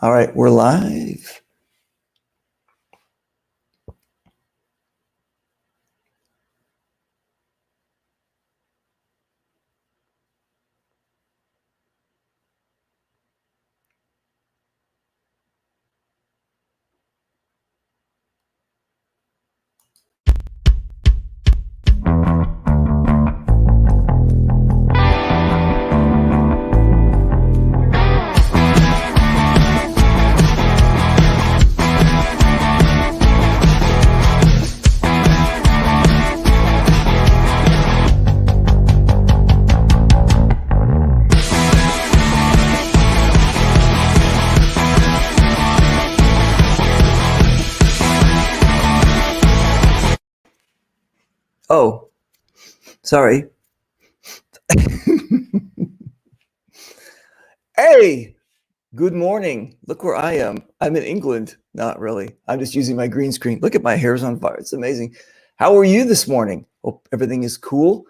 All right, we're live. Oh, sorry. Hey, good morning. Look where I am. I'm in England. Not really. I'm just using my green screen. Look at my hair's on fire. It's amazing. How are you this morning? Hope everything is cool.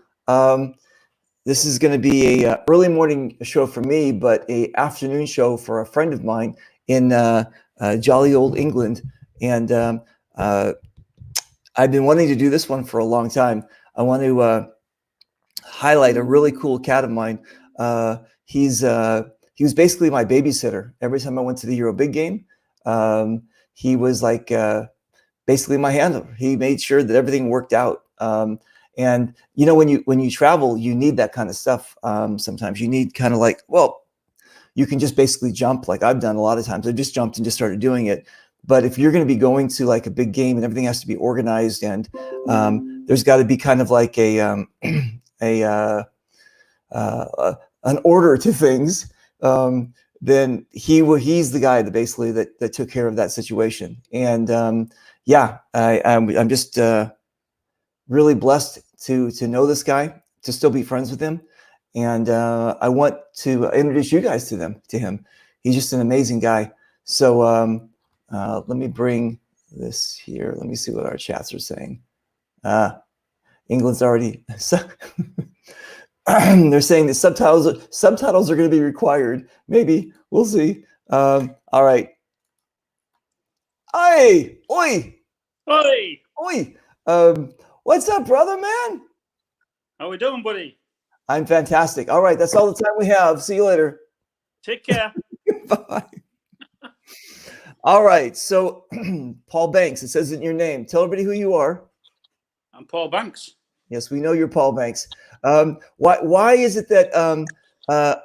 This is going to be a early morning show for me, but a afternoon show for a friend of mine in jolly old England. And I've been wanting to do this one for a long time. I want to highlight a really cool cat of mine. He was basically my babysitter every time I went to the Euro Big game. He was like basically my handler. He made sure that everything worked out. And you know, when you travel, you need that kind of stuff. Sometimes you need kind of like, well, you can just basically jump like I've done a lot of times. I just jumped and just started doing it. But if you're going to be going to like a big game and everything has to be organized, and there's got to be kind of like an order to things, then he's the guy that basically that took care of that situation. And yeah, I'm just really blessed to know this guy, to still be friends with him, and I want to introduce you guys to him. He's just an amazing guy. So let me bring this here. Let me see what our chats are saying. England's already they're saying the subtitles are going to be required. Maybe we'll see. All right. Hey, oi, Oi! oi. What's up, brother, man? How we doing, buddy? I'm fantastic. All right, that's all the time we have. See you later. Take care. Bye. All right, so Paul Banks, it says in your name. Tell everybody who you are. I'm Paul Banks. Yes, we know you're Paul Banks. Why is it that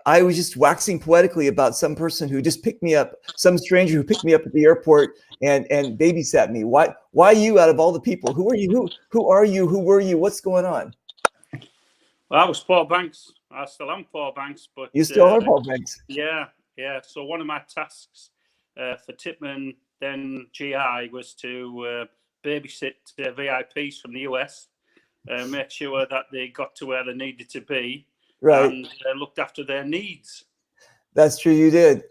I was just waxing poetically about some person who just picked me up, some stranger who picked me up at the airport and babysat me? Why you out of all the people? Who are you? Who are you? Who were you? What's going on? Well, I was Paul Banks. I still am Paul Banks, but You still are Paul Banks. Yeah. So one of my tasks for Tipman, then GI, was to babysit VIPs from the US, make sure that they got to where they needed to be, right, and looked after their needs. That's true. You did.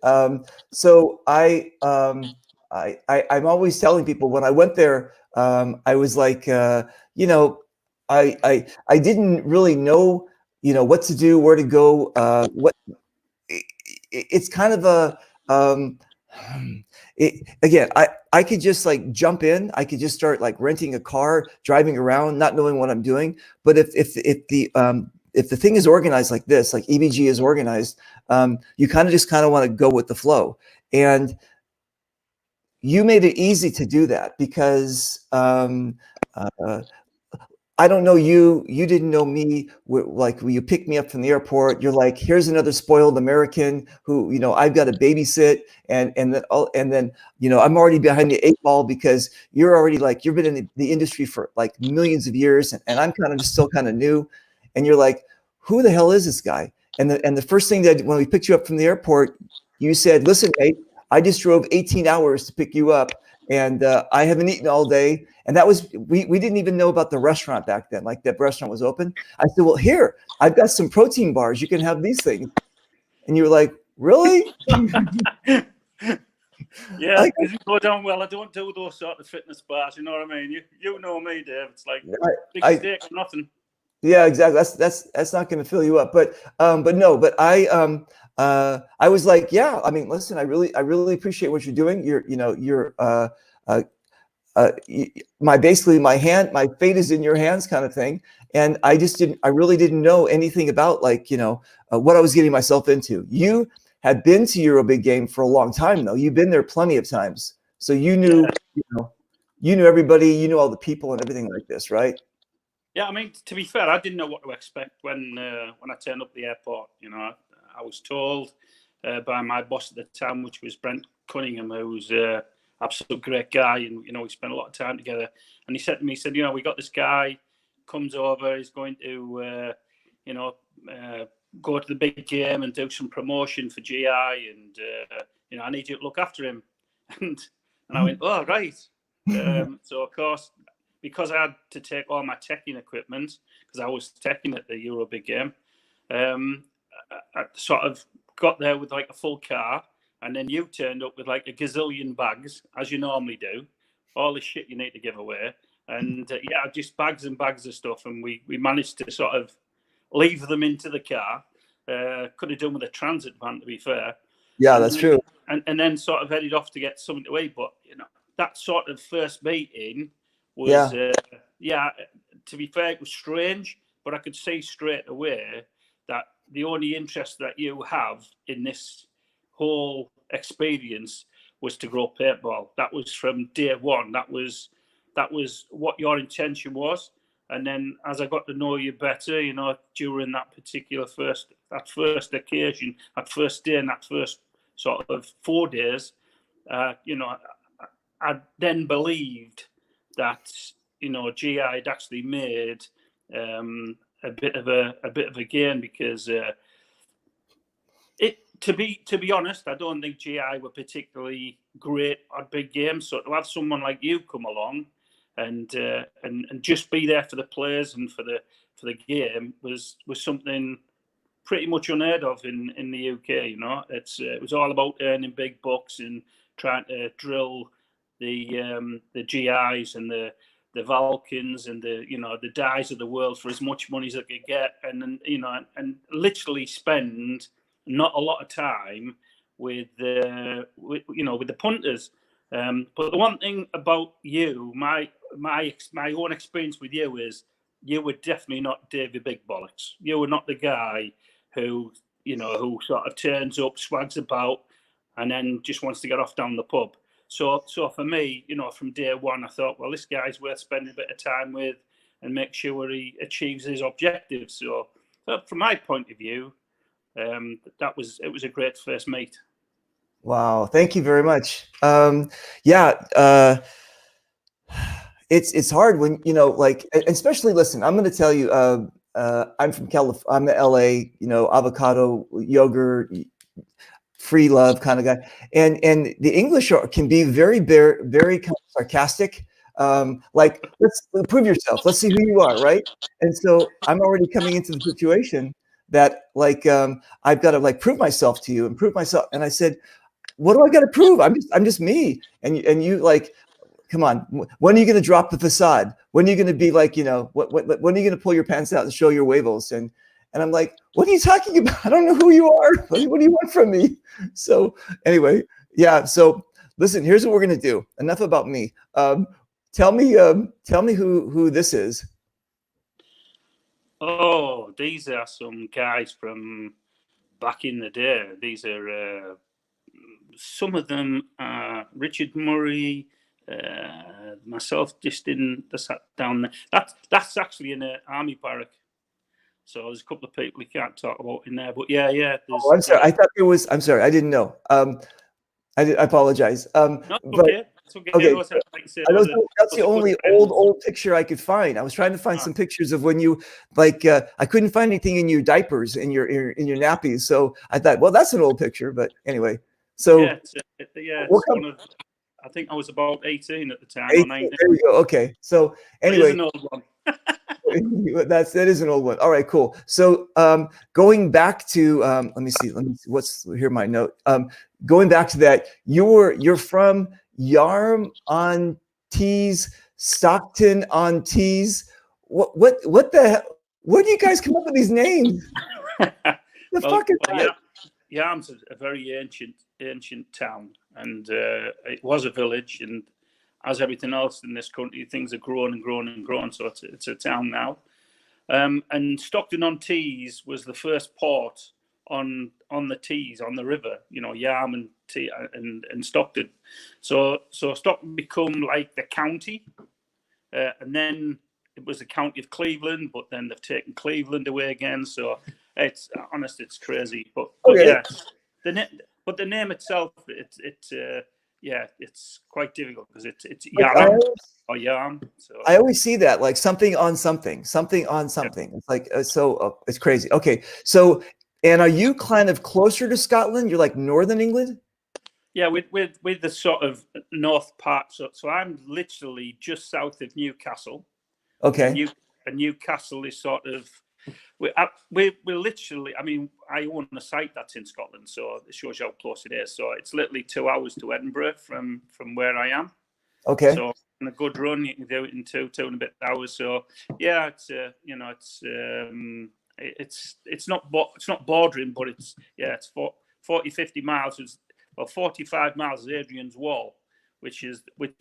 So I'm always telling people when I went there, I was like, you know, I didn't really know, you know, what to do, where to go, it's kind of a, again, I could just like jump in. I could just start like renting a car, driving around, not knowing what I'm doing. But if the thing is organized like this, like EBG is organized, you kind of want to go with the flow. And you made it easy to do that because I don't know you. You didn't know me. Like when you picked me up from the airport, you're like, "Here's another spoiled American who, you know, I've got to babysit," and then you know, I'm already behind the 8 ball because you're already like you've been in the industry for like millions of years, and I'm kind of just still kind of new, and you're like, "Who the hell is this guy?" And the first thing that when we picked you up from the airport, you said, "Listen, mate, I just drove 18 hours to pick you up, and I haven't eaten all day." And that was, we didn't even know about the restaurant back then, like that restaurant was open. I said, "Well, here, I've got some protein bars. You can have these things." And you were like, "Really?" Yeah, because you go down well. I don't do those sort of fitness bars. You know what I mean? You know me, Dave. It's like big steak or nothing. Yeah, exactly. That's not going to fill you up. But no, but I was like, yeah. I mean, listen, I really appreciate what you're doing. You're uh, y- my basically my fate is in your hands, kind of thing. And I really didn't know anything about, like, what I was getting myself into. You had been to Euro Big Game for a long time, though. You've been there plenty of times, so Yeah, you knew everybody, you knew all the people and everything like this, right? yeah. I mean, to be fair, I didn't know what to expect when I turned up the airport. I was told by my boss at the time, which was Brent Cunningham, who was absolute great guy, and we spent a lot of time together. And he said to me, he said, we got this guy comes over, he's going to, go to the big game and do some promotion for GI, and I need you to look after him. And I went, oh right. So of course, because I had to take all my teching equipment, because I was teching at the Euro Big Game, I sort of got there with like a full car, and then you turned up with like a gazillion bags, as you normally do, all the shit you need to give away, and yeah, just bags and bags of stuff, and we managed to sort of leave them into the car. Could have done with a transit van, to be fair. Yeah, and that's true. and then sort of headed off to get something to eat. But that sort of first meeting was, Yeah, yeah. To be fair, it was strange, but I could see straight away that the only interest that you have in this whole experience was to grow paintball. That was from day one. That was what your intention was. And then as I got to know you better, during that particular first occasion, that first day and that first sort of 4 days, I then believed that GI had actually made a bit of a gain, because to be honest, I don't think GI were particularly great at big games. So to have someone like you come along and just be there for the players and for the game was something pretty much unheard of in the UK. It was all about earning big bucks and trying to drill the GIs and the Vulcans and the Dies of the world for as much money as they could get, and and literally spend not a lot of time with the punters. But the one thing about you, my own experience with you, is you were definitely not Davy Big Bollocks. You were not the guy who sort of turns up, swags about, and then just wants to get off down the pub. So for me, from day one, I thought, well, this guy's worth spending a bit of time with and make sure he achieves his objectives. So from my point of view, it was a great first meet. wow, thank you very much. Yeah, it's hard when like, especially, listen, I'm going to tell you, I'm from California. I'm the LA, avocado yogurt, free love kind of guy, and the English can be very very kind of sarcastic. Like, let's prove yourself, let's see who you are, right? And so I'm already coming into the situation that, like, I've got to, like, prove myself to you and prove myself. And I said, what do I got to prove? I'm just me. And you, like, come on, when are you going to drop the facade? When are you going to be like, when are you going to pull your pants out and show your huevos? And I'm like, what are you talking about? I don't know who you are. What do you want from me? So anyway, yeah. So listen, here's what we're going to do. Enough about me. Tell me who this is. Oh, these are some guys from back in the day. These are some of them are Richard Murray, myself, just in the sat down there. That's actually in an army barrack. So there's a couple of people we can't talk about in there. But yeah. Oh, I'm sorry. I thought there was. I'm sorry. I didn't know. I apologize. No, but okay. Okay. That's the only old picture I could find. I was trying to find some pictures of when you, like, I couldn't find anything in your diapers, in your nappies. So I thought, well, that's an old picture. But anyway, so it's one of, I think I was about 18 at the time. 18, there you go. Okay. So anyway, an old one. that is an old one. All right, cool. So going back to let me see what's here, my note. Going back to that, you're from Yarm on Tees, Stockton on Tees. What the hell? Where do you guys come up with these names? The fuck is that? Yarm's a very ancient town, and it was a village, and as everything else in this country, things have grown and grown and grown, so it's a town now. And Stockton-on-Tees was the first port on the Tees, on the river, you know, Yarm and Stockton. So Stockton become like the county, and then it was the county of Cleveland, but then they've taken Cleveland away again. So it's crazy. But Okay. yeah, the name itself, it's quite difficult because it's Like, Yarm or Yarm. So I always see that, like something on something. It's like it's crazy. Okay, so and are you kind of closer to Scotland? You're like northern England. yeah, with the sort of north part. So I'm literally just south of Newcastle. Okay. And Newcastle is sort of we're literally. I mean, I own a site that's in Scotland, so it shows you how close it is. So it's literally 2 hours to Edinburgh from where I am. Okay. So on a good run, you can do it in two and a bit hours. So yeah, it's it's not bordering, but it's 40, 50 miles. It's 45 miles is Adrian's Wall, which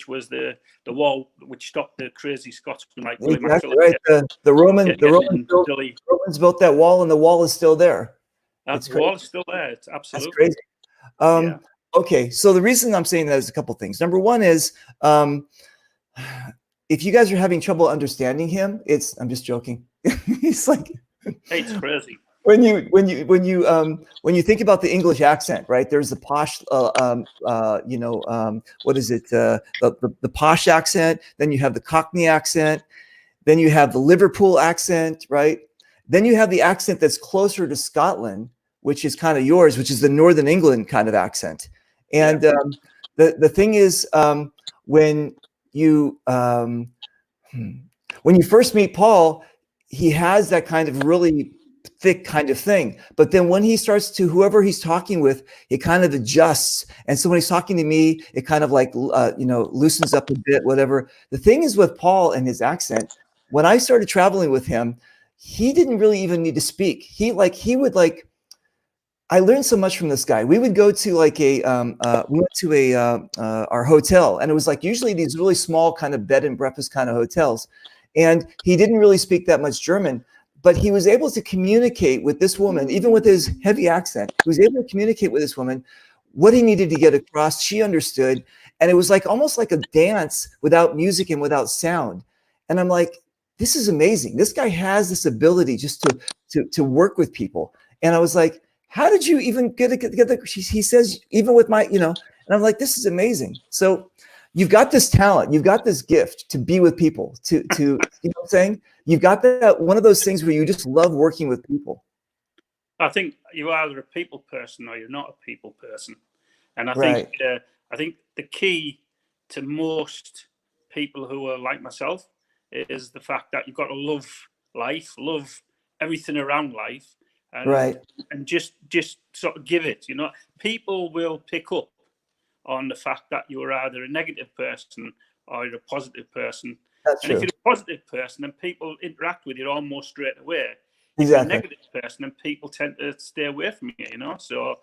was the wall which stopped the crazy Scotsman like William Exactly right. The Romans built that wall, and the wall is still there. The wall is still there. It's absolutely that's crazy. Okay, so the reason I'm saying that is a couple things. Number one is, if you guys are having trouble understanding him, I'm just joking. He's like, it's crazy. When you think about the English accent, right? There's the posh, what is it? The posh accent. Then you have the Cockney accent. Then you have the Liverpool accent, right? Then you have the accent that's closer to Scotland, which is kind of yours, which is the Northern England kind of accent. And the thing is, when you first meet Paul, he has that kind of really thick kind of thing, but then when he starts to whoever he's talking with, it kind of adjusts. And so when he's talking to me, it kind of like loosens up a bit, whatever. The thing is with Paul and his accent, when I started traveling with him, he didn't really even need to speak. I learned so much from this guy. We would go to like we went to our hotel, and it was like usually these really small kind of bed and breakfast kind of hotels, and he didn't really speak that much German. But he was able to communicate with this woman, even with his heavy accent. He was able to communicate with this woman what he needed to get across. She understood. And it was like almost like a dance without music and without sound. And I'm like, this is amazing. This guy has this ability just to work with people. And I was like, how did you even get the, he says, even with my, and I'm like, this is amazing. So you've got this talent, you've got this gift to be with people, to you know what I'm saying? You've got that one of those things where you just love working with people. I think you're either a people person or you're not a people person. And I think the key to most people who are like myself is the fact that you've got to love life, love everything around life, and just sort of give it. People will pick up on the fact that you're either a negative person or you're a positive person. That's and true. If you're a positive person, then people interact with you almost straight away. Exactly. If you're a negative person, then people tend to stay away from you, So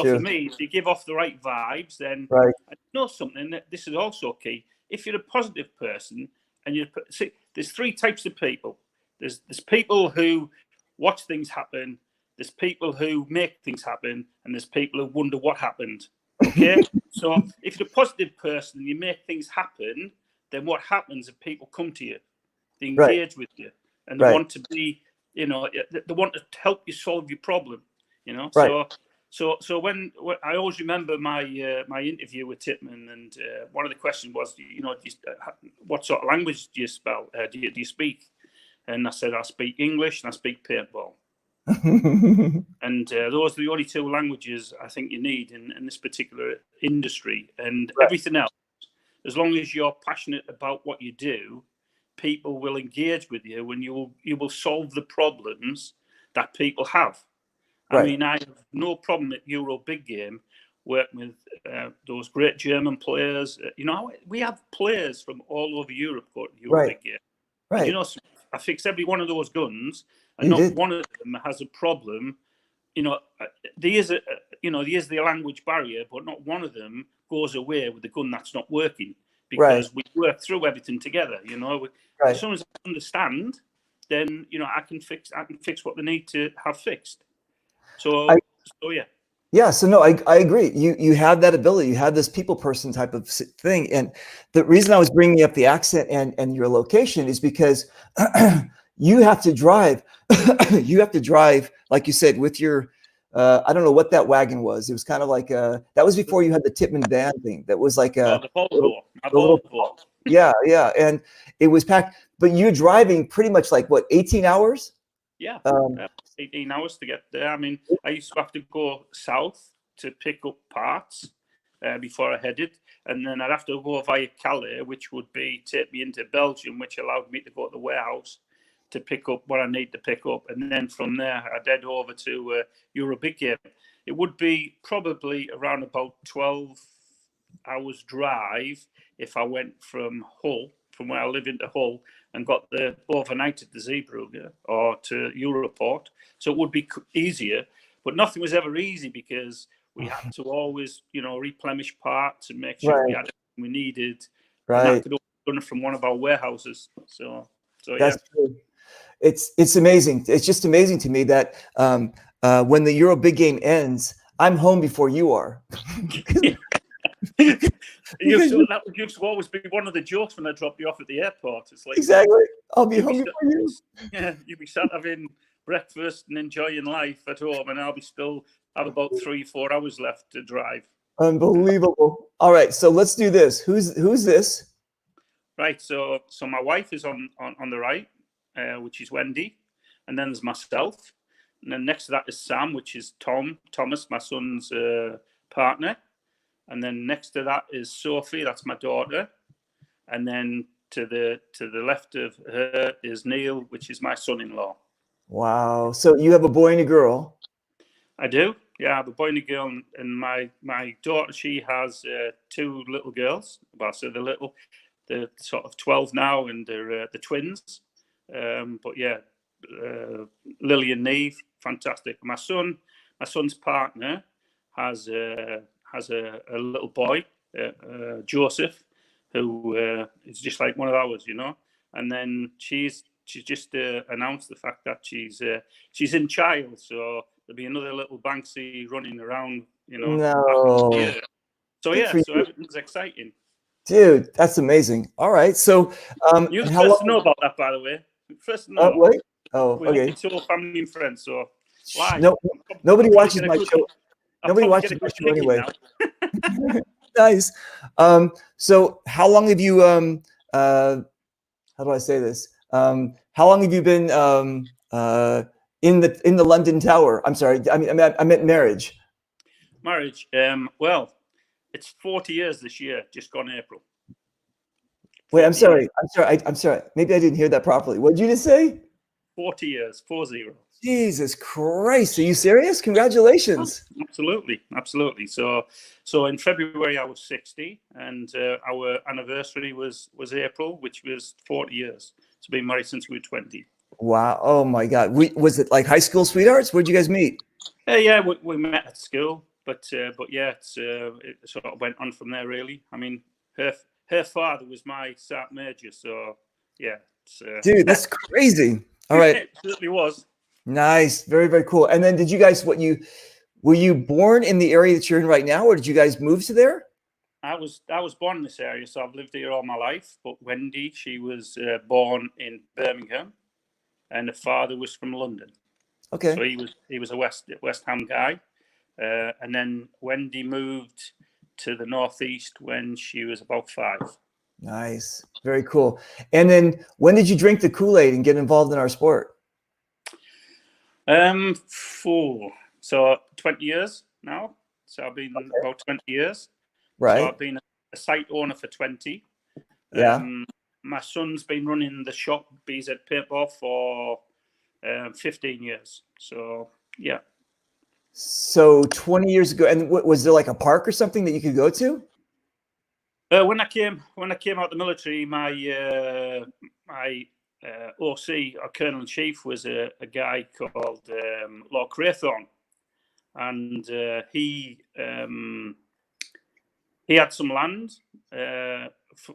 for me, if you give off the right vibes, then I know something that this is also key. If you're a positive person, and there's 3 types of people. There's people who watch things happen, there's people who make things happen, and there's people who wonder what happened. Okay? So if you're a positive person and you make things happen, then what happens if people come to you, they engage with you, and they want to be, they want to help you solve your problem, So when I always remember my interview with Tippmann, and one of the questions was, what sort of language do you do you speak? And I said, I speak English and I speak paintball. And those are the only 2 languages I think you need in this particular industry. And everything else, as long as you're passionate about what you do, people will engage with you when you will solve the problems that people have. I mean, I have no problem at Euro Big Game working with those great German players. We have players from all over Europe go to Euro Big Game. And, I fix every one of those guns, and You not did. one of them has a problem. There is the language barrier, but not one of them goes away with the gun that's not working, because we work through everything together. As soon as I understand, then I can fix what they need to have fixed. So yeah. Yeah, so no, I agree. You have that ability. You have this people person type of thing. And the reason I was bringing up the accent and your location is because you have to drive. You have to drive, like you said, with your. I don't know what that wagon was. It was kind of like that was before you had the Tippmann van thing. That was like a the Volvo. Yeah, and it was packed. But you're driving pretty much like what, 18 hours? Yeah. 18 hours to get there. I mean, I used to have to go south to pick up parts before I headed, and then I'd have to go via Calais, which would take me into Belgium, which allowed me to go to the warehouse to pick up what I need to pick up, and then from there I'd head over to Eurobig. It would be probably around about 12 hours drive if I went from Hull, from where I live, into Hull, and got the overnight at the Zeebrugge or to Europort. So it would be easier, but nothing was ever easy because we had to always, replenish parts and make sure we had everything we needed. And that could all be done from one of our warehouses. So that's true. It's amazing. It's just amazing to me that when the Euro big game ends, I'm home before you are. That used to always be one of the jokes when I drop you off at the airport. It's like, exactly, I'll be home before you. Yeah, you'll be sat having breakfast and enjoying life at home, and I'll be still have about 3-4 hours left to drive. Unbelievable. All right, so let's do this. Who's this? Right, so my wife is on the right, which is Wendy, and then there's myself, and then next to that is Sam, which is Thomas, my son's partner. And then next to that is Sophie, that's my daughter. And then to the left of her is Neil, which is my son-in-law. Wow. So you have a boy and a girl. I do. Yeah, I have a boy and a girl. And my daughter, she has 2 little girls. Well, so they're sort of 12 now, and they're the twins. But yeah, Lily and Neve, fantastic. My son's partner has a little boy, Joseph, who is just like one of ours, And then she's just announced the fact that she's in child, so there'll be another little Banksy running around, No. So yeah, so everything's exciting. Dude, that's amazing. All right, so you're the first to know about that, by the way. First to know. Wait. Oh, okay. It's all family and friends, so live. No, nobody watches my show. Nobody watches my show anyway. Nice. So how long have you how do I say this? How long have you been in the London Tower? I'm sorry. I meant marriage. Marriage. Well, it's 40 years this year, just gone April. Wait, I'm sorry. Maybe I didn't hear that properly. What did you just say? 40 years, 40. Jesus Christ. Are you serious? Congratulations. Absolutely. So in February I was 60, and our anniversary was April, which was 40 years. So been married since we were 20. Wow. Oh my God. Was it like high school sweethearts? Where'd you guys meet? Yeah, we met at school, but yeah, it sort of went on from there, really. I mean, her father was my Sat Major, so yeah. Dude, that's crazy. All right. It certainly was. Nice. Very, very cool. And then did you guys, were you born in the area that you're in right now, or did you guys move to there? I was born in this area, so I've lived here all my life. But Wendy, she was born in Birmingham, and her father was from London. Okay. So he was a West Ham guy, and then Wendy moved to the northeast when she was about 5. Nice. Very cool. And then when did you drink the Kool-Aid and get involved in our sport? So 20 years now. So I've been about 20 years. Right. So I've been a site owner for 20. Yeah. My son's been running the shop BZ Paintball for 15 years. So yeah. So 20 years ago, and was there like a park or something that you could go to? When I came out of the military, my OC, or Colonel in Chief, was a guy called Lord Craythorne, and he had some land.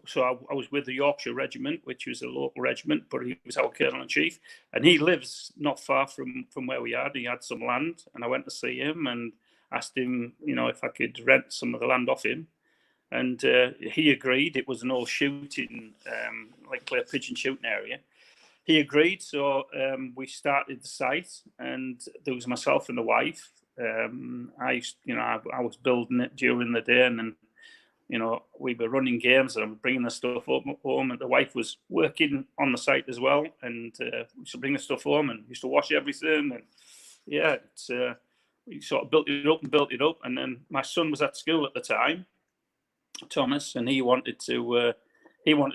So I was with the Yorkshire Regiment, which was a local regiment, but he was our Colonel in Chief, and he lives not far from where we are. He had some land, and I went to see him and asked him, if I could rent some of the land off him, and he agreed. It was an old shooting, like clay pigeon shooting area. He agreed, so we started the site, and there was myself and the wife. I was building it during the day, and then we were running games and bringing the stuff home, and the wife was working on the site as well, and we used to bring the stuff home and used to wash everything, and we sort of built it up, and then my son was at school at the time, Thomas, and he wanted to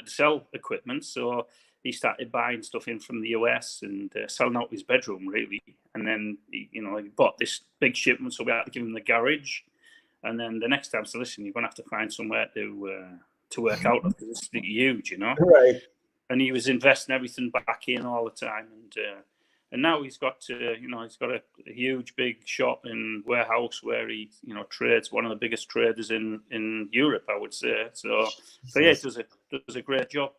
sell equipment, so he started buying stuff in from the US and selling out his bedroom, really, and then he bought this big shipment, so we had to give him the garage. And then the next time, so listen, you're going to have to find somewhere to work out of, because it's huge, Right. And he was investing everything back in all the time, and now he's got a huge big shop and warehouse where he trades, one of the biggest traders in Europe, I would say. So yeah, it does a great job.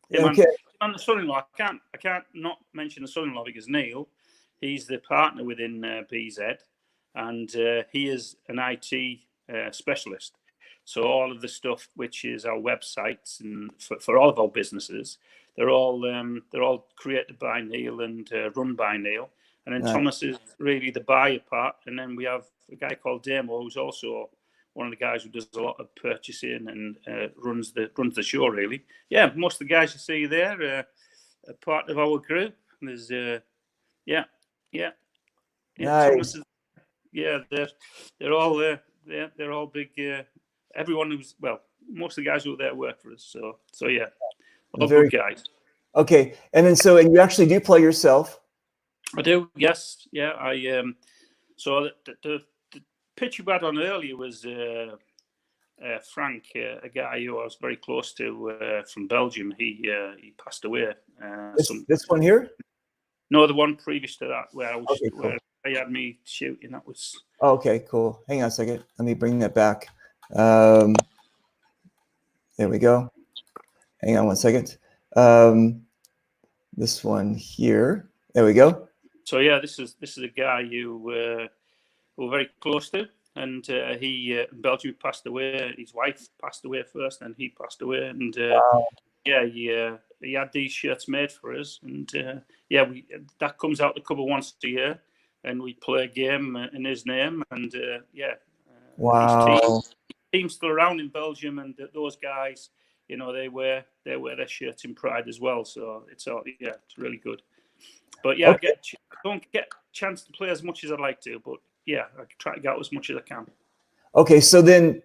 Yeah, Okay. And the son-in-law, I can't not mention the son-in-law, because Neil, he's the partner within BZ. And he is an IT specialist. So all of the stuff, which is our websites and for all of our businesses, they're all created by Neil and run by Neil. And then Thomas is really the buyer part. And then we have a guy called Damo, who's also one of the guys who does a lot of purchasing and runs the show, really. Yeah, most of the guys you see there are part of our group. There's Nice. Thomas they're all big. Everyone who's most of the guys who are there work for us. So yeah, all good guys. Okay, and then and you actually do play yourself? I do. Yes. Yeah. So the pitch you had on earlier was Frank, a guy who I was very close to from Belgium. He passed away. This one here? No, the one previous to that, where I was. Okay, cool. Where they had me shooting. That was. Oh, okay, cool. Hang on a second. Let me bring that back. There we go. Hang on one second. This one here. There we go. So yeah, this is a guy you were very close to, and he in Belgium passed away. His wife passed away first, and he passed away, and Wow. yeah, he had these shirts made for us, and that comes out the cover once a year, and we play a game in his name, and Wow. his team's still around in Belgium, and those guys, they wear their shirts in pride as well. So it's really good. But yeah, Okay. I don't get a chance to play as much as I'd like to, but yeah, I try to get out as much as I can. Okay, so then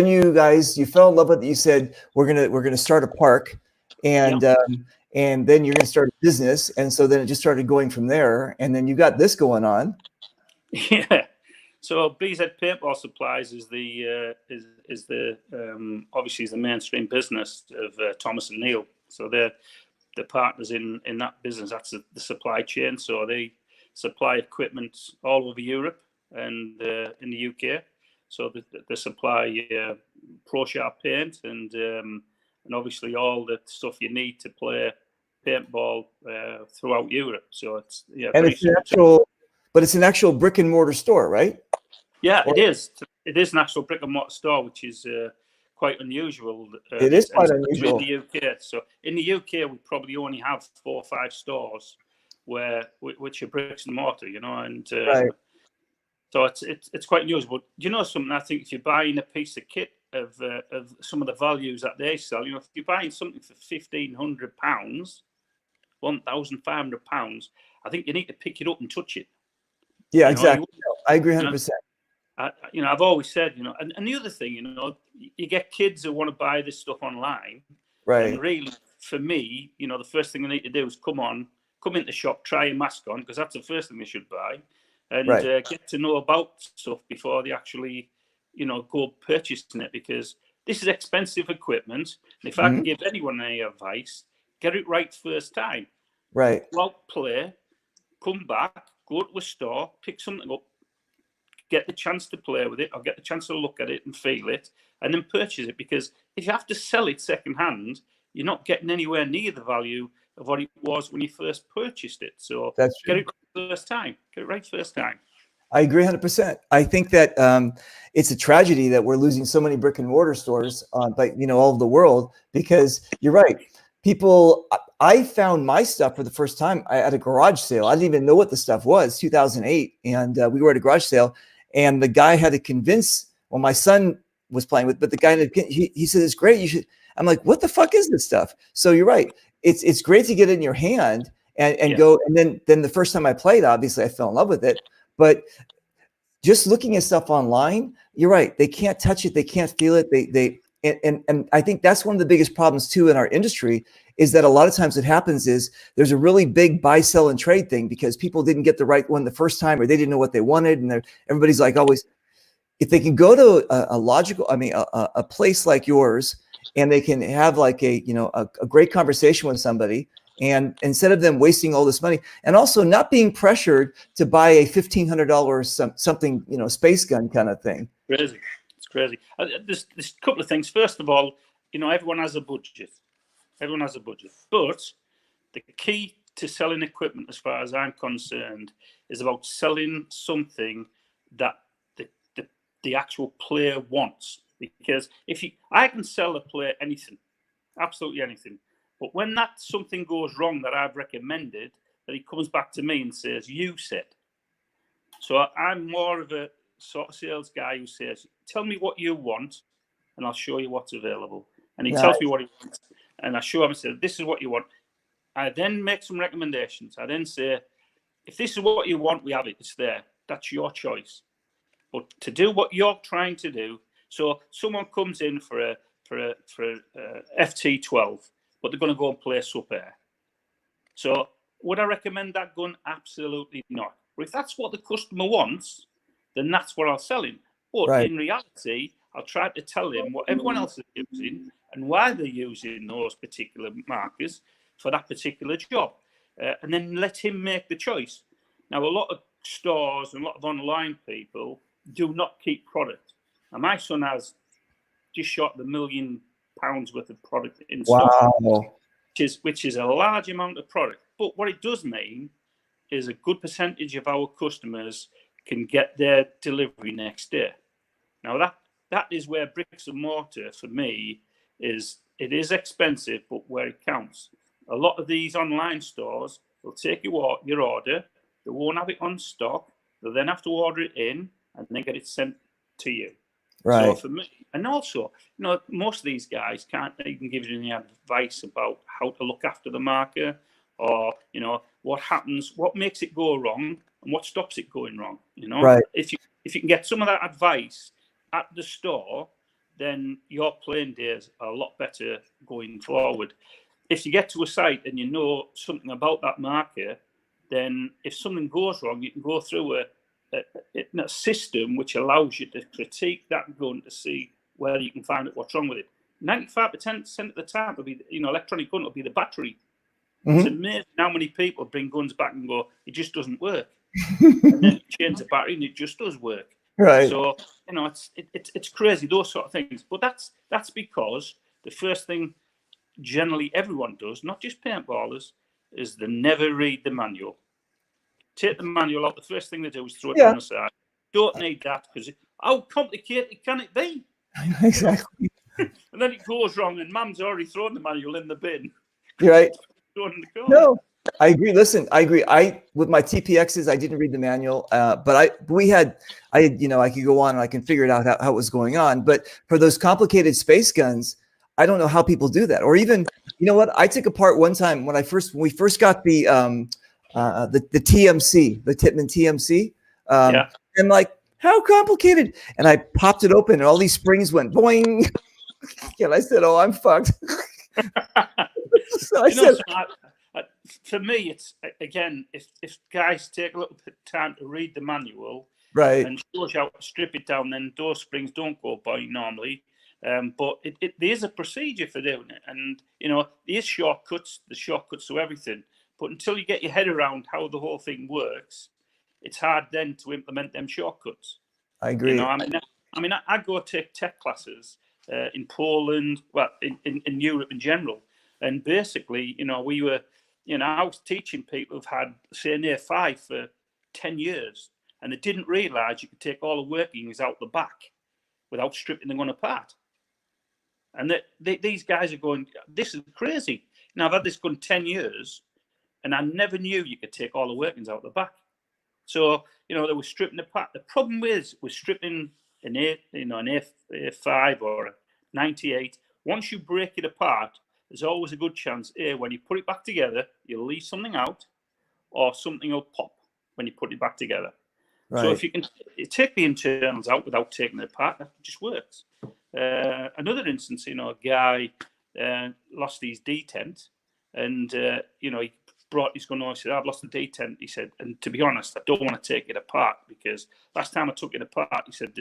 you guys, you fell in love with it. You said we're gonna start a park, and then you're gonna start a business, and so then it just started going from there, and then you got this going on. Yeah. So BZ Paintball Supplies is the obviously is the mainstream business of Thomas and Neil. So they're the partners in that business. That's the supply chain. So they supply equipment all over Europe and in the UK. So they supply ProSharp paint and obviously all the stuff you need to play paintball throughout Europe. So it's And it's an actual brick and mortar store, right? Yeah, it is. It is an actual brick and mortar store, which is quite unusual. It is quite unusual in the UK. So in the UK, we probably only have 4 or 5 stores which are bricks and mortar, and right. So it's quite unusual. But something? I think if you're buying a piece of kit of some of the values that they sell, if you're buying something for £1,500, £1,500, I think you need to pick it up and touch it. Yeah, exactly. I agree 100%. I've always said, and the other thing, you get kids who want to buy this stuff online, right? And really, for me, the first thing they need to do is come into the shop, try a mask on, because that's the first thing they should buy, and get to know about stuff before they actually, go purchasing it, because this is expensive equipment. And if I can give anyone any advice, get it right first time. Right. Go out, play, come back, go to a store, pick something up, get the chance to play with it or get the chance to look at it and feel it, and then purchase it. Because if you have to sell it second hand, you're not getting anywhere near the value of what it was when you first purchased it. So That's get true. it right first time. Get it right first time. I agree 100%. I think that it's a tragedy that we're losing so many brick and mortar stores, but all over the world, because you're right. People, I found my stuff for the first time at a garage sale. I didn't even know what the stuff was, 2008. And we were at a garage sale, and the guy had to convince, well, my son was playing with, but the guy, he said, it's great. You should. I'm like, what the fuck is this stuff? So you're right. It's great to get it in your hand and go. And then the first time I played, obviously I fell in love with it. But just looking at stuff online, you're right. They can't touch it. They can't feel it. And I think that's one of the biggest problems too in our industry, is that a lot of times what happens is there's a really big buy, sell, and trade thing because people didn't get the right one the first time, or they didn't know what they wanted. And everybody's like always, if they can go to a place like yours, and they can have like a great conversation with somebody, and instead of them wasting all this money, and also not being pressured to buy a $1,500 something, space gun kind of thing. Crazy. It's crazy. There's a couple of things. First of all, everyone has a budget. Everyone has a budget. But the key to selling equipment, as far as I'm concerned, is about selling something that the actual player wants. Because I can sell a player anything, absolutely anything. But when that something goes wrong that I've recommended, that he comes back to me and says, you said. So I'm more of a sort of sales guy who says, tell me what you want and I'll show you what's available. And he tells me what he wants. And I show him and say, this is what you want. I then make some recommendations. I then say, if this is what you want, we have it. It's there. That's your choice. But to do what you're trying to do, so someone comes in for a FT12, but they're going to go and play Sup Air. So would I recommend that gun? Absolutely not. But if that's what the customer wants, then that's what I'll sell him. But in reality, I'll try to tell him what everyone else is using and why they're using those particular markers for that particular job. And then let him make the choice. Now, a lot of stores and a lot of online people do not keep product. Now, my son has just short of £1 million worth of product in stock, which is a large amount of product. But what it does mean is a good percentage of our customers can get their delivery next day. Now that is where bricks and mortar for me is. It is expensive, but where it counts. A lot of these online stores will take your order. They won't have it on stock. They'll then have to order it in and then get it sent to you. Right. So for me, and also, most of these guys can't even give you any advice about how to look after the marker, or what happens, what makes it go wrong, and what stops it going wrong. Right. If you can get some of that advice at the store, then your playing days are a lot better going forward. If you get to a site and you know something about that marker, then if something goes wrong, you can go through a system which allows you to critique that gun to see where you can find out what's wrong with it. 95% of the time, it'll be electronic gun will be the battery. Mm-hmm. It's amazing how many people bring guns back and go, it just doesn't work. And then you change the battery and it just does work. Right. So it's crazy, those sort of things. But that's because the first thing generally everyone does, not just paintballers, is they never read the manual. Take the manual out. The first thing they do is throw it on the side. Don't need that, because how complicated can it be? Exactly. And then it goes wrong, and Mum's already thrown the manual in the bin. You're right. Thrown in the corner. No, I agree. Listen, I agree. With my TPXs, I didn't read the manual, but I could go on and I can figure it out how it was going on. But for those complicated space guns, I don't know how people do that. Or even, what? I took apart one time when we first got the TMC, the Tippmann TMC. And like, how complicated? And I popped it open and all these springs went boing. And I said, oh, I'm fucked. So for me, it's, again, if guys take a little bit of time to read the manual, right, and shows you how to strip it down, then those springs don't go boing normally. But there's a procedure for doing it, and there's shortcuts. The shortcuts to everything. But until you get your head around how the whole thing works, it's hard then to implement them shortcuts. I agree. I go take tech classes in Poland, well, in Europe in general, and basically, we were, I was teaching people who've had, say, an A5 for 10 years, and they didn't realise you could take all the workings out the back without stripping the gun apart. And these guys are going, this is crazy. Now, I've had this gun 10 years, and I never knew you could take all the workings out the back. So, they were stripping apart. The problem with stripping an A5 or a 98. Once you break it apart, there's always a good chance, when you put it back together, you'll leave something out, or something will pop when you put it back together. Right. So if you can take the internals out without taking it apart, that just works. Another instance, a guy lost his detent, and he brought his gun on. He said, "I've lost the detent." He said, "And to be honest, I don't want to take it apart, because last time I took it apart," he said,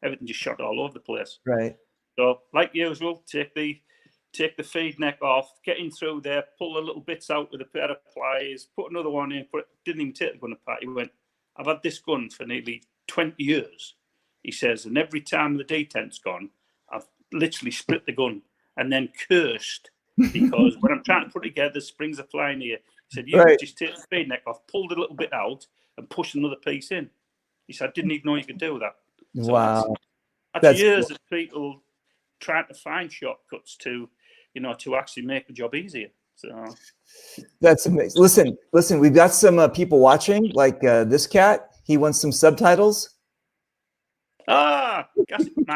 everything just shot all over the place." Right. So, like usual, take the feed neck off, get in through there, pull the little bits out with a pair of pliers, put another one in. Didn't even take the gun apart. He went, "I've had this gun for nearly 20 years." He says, "And every time the detent's gone, I've literally split the gun and then cursed, because when I'm trying to put it together, springs are flying here." He said, "You just take the feed neck off, pulled a little bit out, and push another piece in." He said, "I didn't even know you could do that." So wow. That's years of people trying to find shortcuts to actually make the job easier. So that's amazing. Listen, we've got some people watching, like this cat. He wants some subtitles. My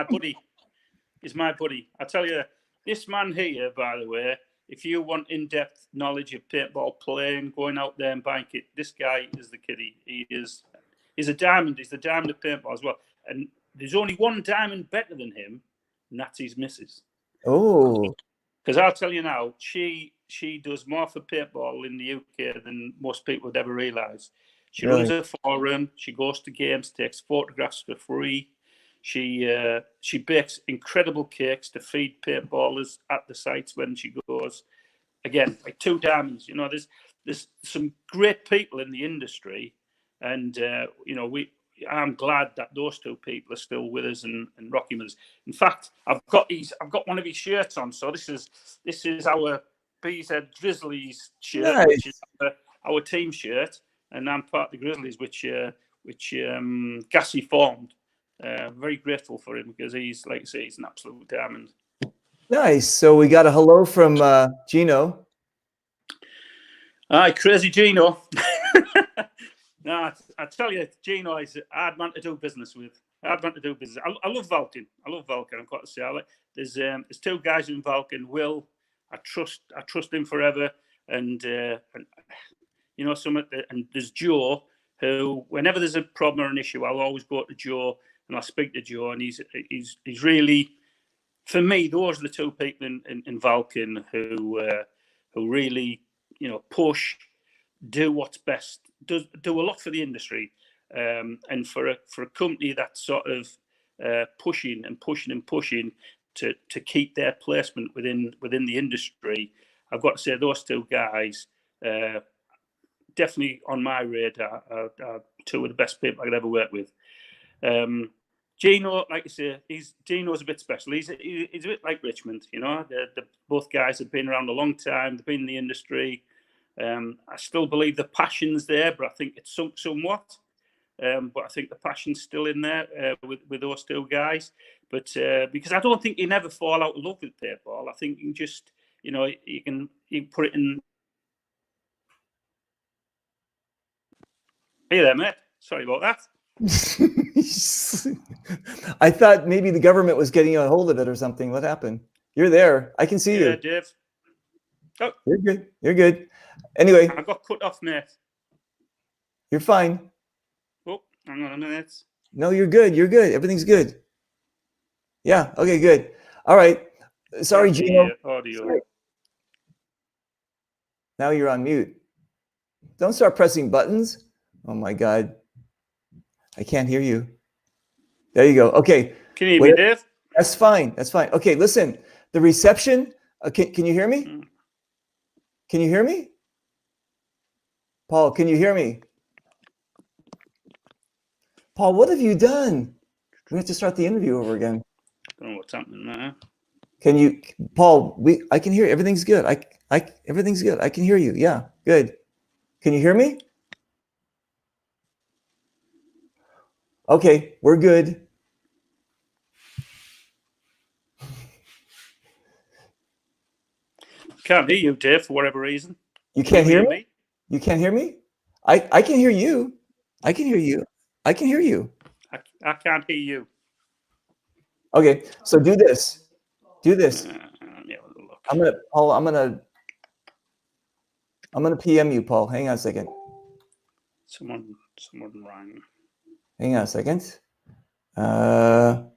buddy. He's my buddy. I tell you, this man here, by the way, if you want in-depth knowledge of paintball playing, going out there and buying it, this guy is the kiddie. He's a diamond. He's the diamond of paintball as well. And there's only one diamond better than him, and that's his missus. Oh. Because I'll tell you now, she does more for paintball in the UK than most people would ever realise. She runs a forum. She goes to games, takes photographs for free. She bakes incredible cakes to feed paintballers at the sites when she goes. Again, like two diamonds. There's some great people in the industry, and I'm glad that those two people are still with us and rocking with us. In fact, I've got one of his shirts on. So this is our BZ Grizzlies shirt, nice. Which is our team shirt, and I'm part of the Grizzlies, which Gassy formed. Very grateful for him, because he's, like I say, he's an absolute diamond. Nice. So we got a hello from Gino. Hi, crazy Gino. No, I tell you, Gino is a hard man to do business with. Hard man to do business. I love Vulcan. I've got to say, there's two guys in Vulcan. Will, I trust him forever, and and there's Joe, who, whenever there's a problem or an issue, I'll always go to Joe and I'll speak to Joe, and he's really, for me, those are the two people in Vulcan who really push, do what's best, do a lot for the industry, and for a company that's sort of pushing to keep their placement within the industry. I've got to say, those two guys definitely on my radar are two of the best people I could ever work with. Gino, like I say, Gino's a bit special. He's a bit like Richmond, both guys have been around a long time. They've been in the industry. I still believe the passion's there, but I think it's sunk somewhat. But I think the passion's still in there with those two guys. But because I don't think you never fall out of love with paintball. I think you can just, you can put it in. Hey there, mate. Sorry about that. I thought maybe the government was getting a hold of it or something. What happened? You're there. I can see you. Yeah, Dave. Oh, you're good. You're good. Anyway, I got cut off, mate. You're fine. Oh, hang on a minute. No, you're good. You're good. Everything's good. Yeah. Okay. Good. All right. Sorry, Gino. Audio. Sorry. Now you're on mute. Don't start pressing buttons. Oh my God. I can't hear you. There you go. Okay. Can you hear me, Dave? That's fine. That's fine. Okay, listen. The reception. Can you hear me? Can you hear me? Paul, can you hear me? Paul, what have you done? We have to start the interview over again. Don't know what's happening there. Can you, Paul? I can hear you. Everything's good. Everything's good. I can hear you. Yeah, good. Can you hear me? Okay, we're good. Can't hear you, Dave, for whatever reason. You can't hear me? You can't hear me? I can hear you. I can hear you. I can hear you. I can't hear you. Okay, so do this. Do this. Let me have a look. I'm gonna PM you, Paul. Hang on a second. Someone rang. Hang on a second. Paul,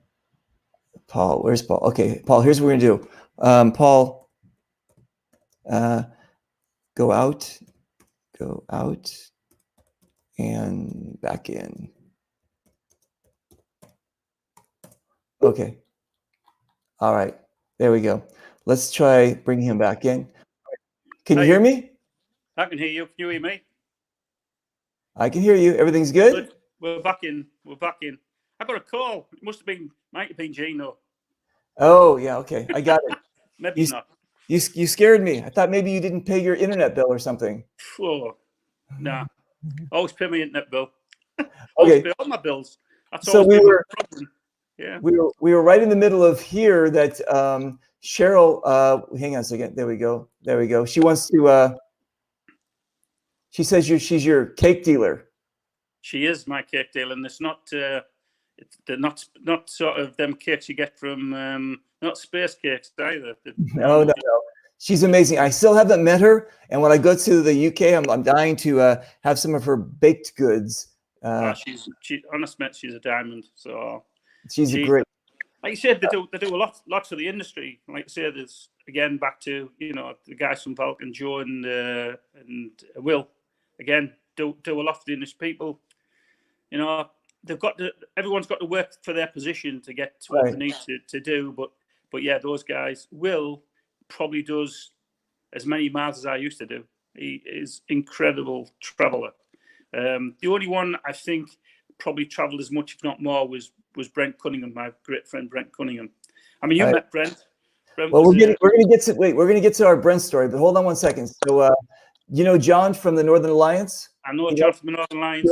where's Paul? Okay, Paul, here's what we're gonna do. Paul, go out, and back in. Okay. All right. There we go. Let's try bringing him back in. Can you hear me? I can hear you. Can you hear me? I can hear you. Everything's good? We're back in. We're back in. I got a call. It might have been Gino. Oh, yeah. Okay. I got it. Maybe not. You scared me. I thought maybe you didn't pay your internet bill or something. Oh, nah. Always pay my internet bill. Okay. Pay all my bills. That's so we were. Yeah. We were right in the middle of here that Cheryl, hang on a second. There we go. There we go. She wants to, she says she's your cake dealer. She is my cake dealer, and it's not, they're not sort of them cakes you get from, not space cakes either. No. She's amazing. I still haven't met her. And when I go to the UK, I'm dying to have some of her baked goods. She's a diamond. So. She's great. Like you said, they do a lot for the industry. Like I said, there's again back to the guys from Vulcan, Joe and Will. Again, do a lot for the industry. People, everyone's got to work for their position to get to what they need to do. But yeah, those guys. Will probably does as many miles as I used to do. He is incredible traveler. The only one I think probably travelled as much, if not more, was Brent Cunningham, my great friend Brent Cunningham. I mean, you met Brent. Well, we're gonna get to our Brent story, but hold on one second. So, John from the Northern Alliance. I know John from the Northern Alliance.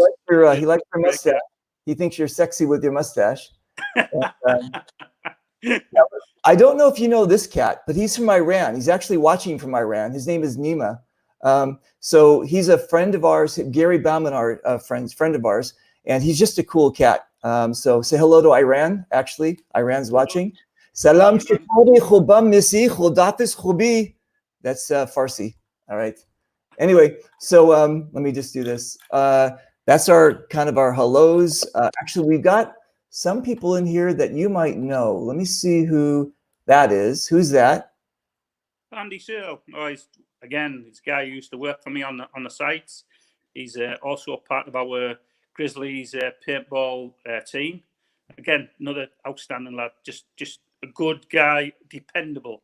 He likes your mustache. He thinks you're sexy with your mustache. I don't know if you know this cat, but he's from Iran. He's actually watching from Iran. His name is Nima. So he's a friend of ours, Gary Bauman, our friend of ours, and he's just a cool cat. So say hello to Iran. Actually, Iran's watching. Salam shukuri khubam misi khudafis khubi. That's Farsi. All right. Anyway, so let me just do this. That's our hellos. Actually, we've got some people in here that you might know. Let me see who that is. Who's that? Andy Searle. Oh, he's a guy who used to work for me on the sites. He's also part of our Grizzlies paintball team. Again, another outstanding lad. Just a good guy, dependable.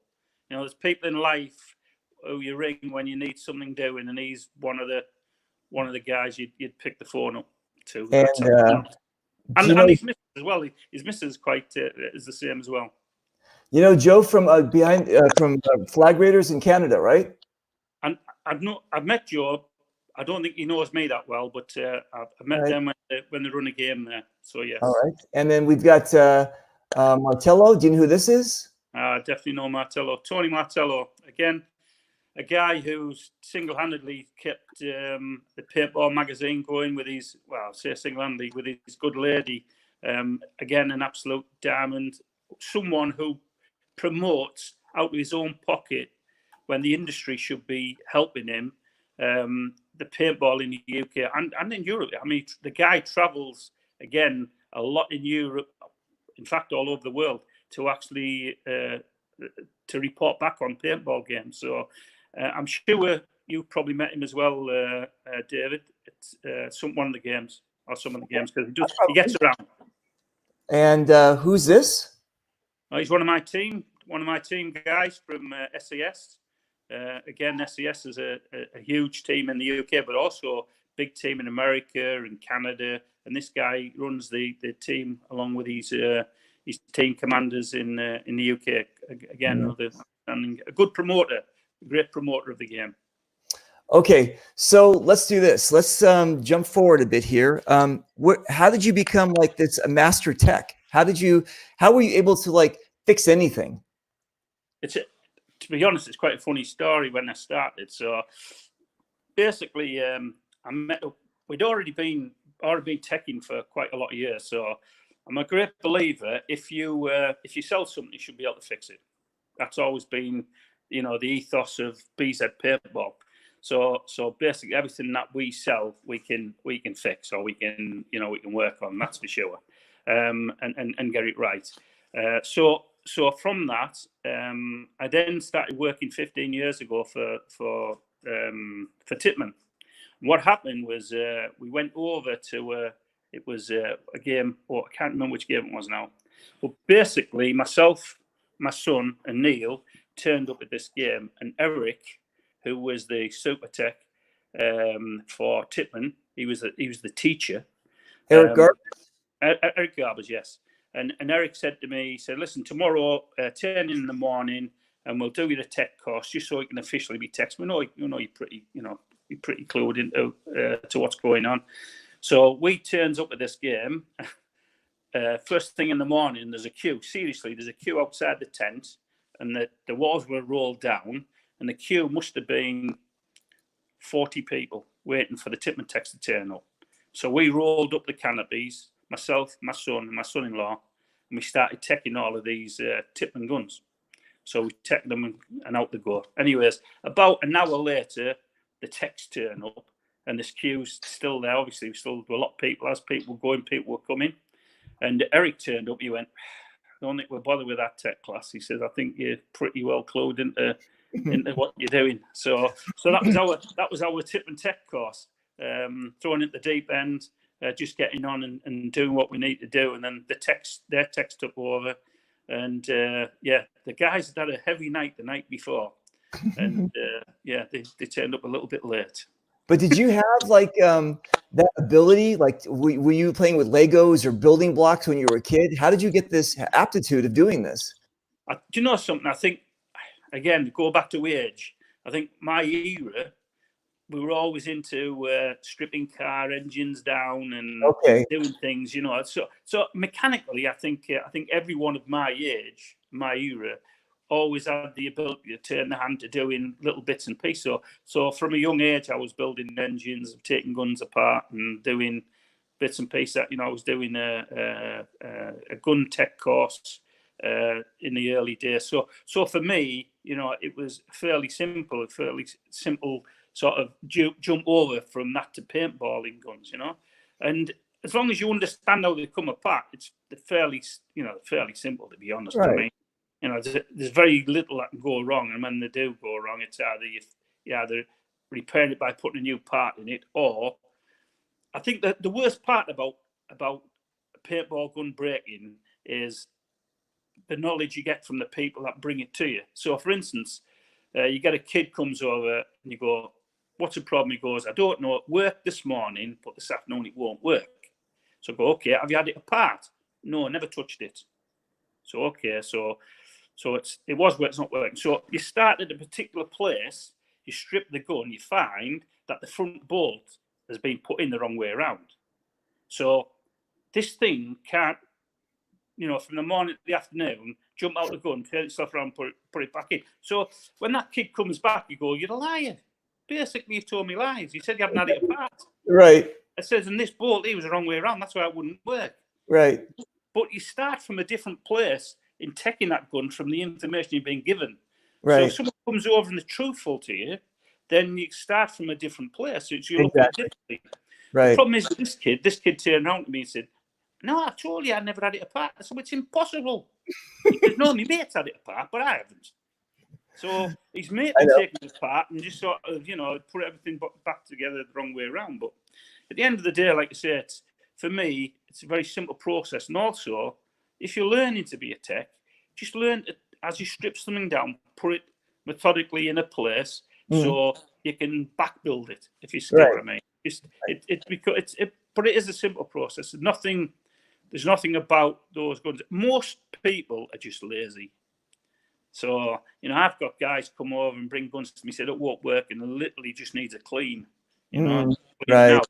There's people in life who you ring when you need something doing, and he's one of the guys you'd pick the phone up to. And his missus as well. His missus is the same as well. Joe from from Flag Raiders in Canada, right? And I've met Joe. I don't think he knows me that well, but I've met them when they run a game there. So yes. All right. And then we've got Martello. Do you know who this is? Definitely know Martello. Tony Martello. Again, a guy who's single-handedly kept the paintball magazine going with his, single-handedly with his good lady. Again, an absolute diamond. Someone who promotes out of his own pocket when the industry should be helping him. The paintball in the UK and in Europe. I mean, the guy travels, again, a lot in Europe, in fact, all over the world, to actually to report back on paintball games. So I'm sure you probably met him as well, David, at one of the games, or some of the games, because he gets around. And who's this? He's one of my team guys from SES. Again, SES is a huge team in the UK, but also a big team in America and Canada. And this guy runs the team along with his team commanders in the UK. Again, a good promoter, a great promoter of the game. Okay, so let's do this. Let's jump forward a bit here. How did you become like this a master tech? How were you able to like fix anything? To be honest, it's quite a funny story when I started. So basically, we'd already been teching for quite a lot of years. So I'm a great believer. If you sell something, you should be able to fix it. That's always been, the ethos of BZ Paintball. So basically, everything that we sell, we can fix, or we can work on. That's for sure, and get it right. So from that, I then started working 15 years ago for Tippmann. What happened was we went over to it was a game, or I can't remember which game it was now. But basically, myself, my son, and Neil turned up at this game, and Eric, who was the super tech for Tippmann, he was the teacher. Eric Garbers? Eric Garbers, yes. And Eric said to me, he said, listen, tomorrow, 10 in the morning, and we'll do you the tech course just so you can officially be techs. We know you're pretty clued into to what's going on. So we turns up at this game. First thing in the morning, there's a queue. Seriously, there's a queue outside the tent, and the walls were rolled down, and the queue must have been 40 people waiting for the Tippmann techs to turn up. So we rolled up the canopies, myself, my son, and my son-in-law, and we started teching all of these Tippmann guns. So we teched them and out the go. Anyways, about an hour later, the techs turn up, and this queue's still there. Obviously, we still do a lot of people. As people were going, people were coming. And Eric turned up. He went, I don't think we'll bother with that tech class. He says, I think you're pretty well clued into what you're doing. So that was our Tippmann tech course. Throwing at the deep end, just getting on and doing what we need to do. And then their techs took over. And the guys had a heavy night the night before. And they turned up a little bit late. But did you have like that ability? Like, were you playing with Legos or building blocks when you were a kid? How did you get this aptitude of doing this? Do you know something? I think, again, go back to age. I think my era, we were always into stripping car engines down and doing things, So mechanically, I think everyone of my age, my era, always had the ability to turn the hand to doing little bits and pieces. So from a young age, I was building engines, taking guns apart, and doing bits and pieces. I was doing a gun tech course in the early days. So for me, it was fairly simple sort of jump over from that to paintballing guns, and as long as you understand how they come apart, it's fairly simple, to be honest. Right. I mean, there's very little that can go wrong, and when they do go wrong, it's either repair it by putting a new part in it, or I think that the worst part about paintball gun breaking is the knowledge you get from the people that bring it to you. So, for instance, you get a kid comes over and you go, "What's the problem?" He goes, "I don't know. It worked this morning, but this afternoon it won't work." So I go, "Okay, have you had it apart?" "No, I never touched it." So okay, so it was where it's not working. So you start at a particular place, you strip the gun, you find that the front bolt has been put in the wrong way around. So this thing can't, from the morning to the afternoon, jump out the gun, turn itself around, put it back in. So when that kid comes back, you go, "You're a liar. Basically, you've told me lies. You said you hadn't had it apart." Right. It says, "And this bolt here was the wrong way around. That's why it wouldn't work." Right. But you start from a different place in taking that gun from the information you've been given. Right. So if someone comes over and they're truthful to you, then you start from a different place. So you look at it differently. Right. The problem is with this kid turned around to me and said, "No, I told you I never had it apart." I said, "It's impossible." He said, "No, my mate's had it apart, but I haven't." So his mate had taken it apart and just sort of, put everything back together the wrong way around. But at the end of the day, like I say, for me, it's a very simple process. And also, if you're learning to be a tech, just learn to, as you strip something down, put it methodically in a place so you can back build it. If you see what I mean, but it is a simple process. There's nothing about those guns. Most people are just lazy. So, you know, I've got guys come over and bring guns to me, said it won't work, and it literally just needs a clean. You know, right.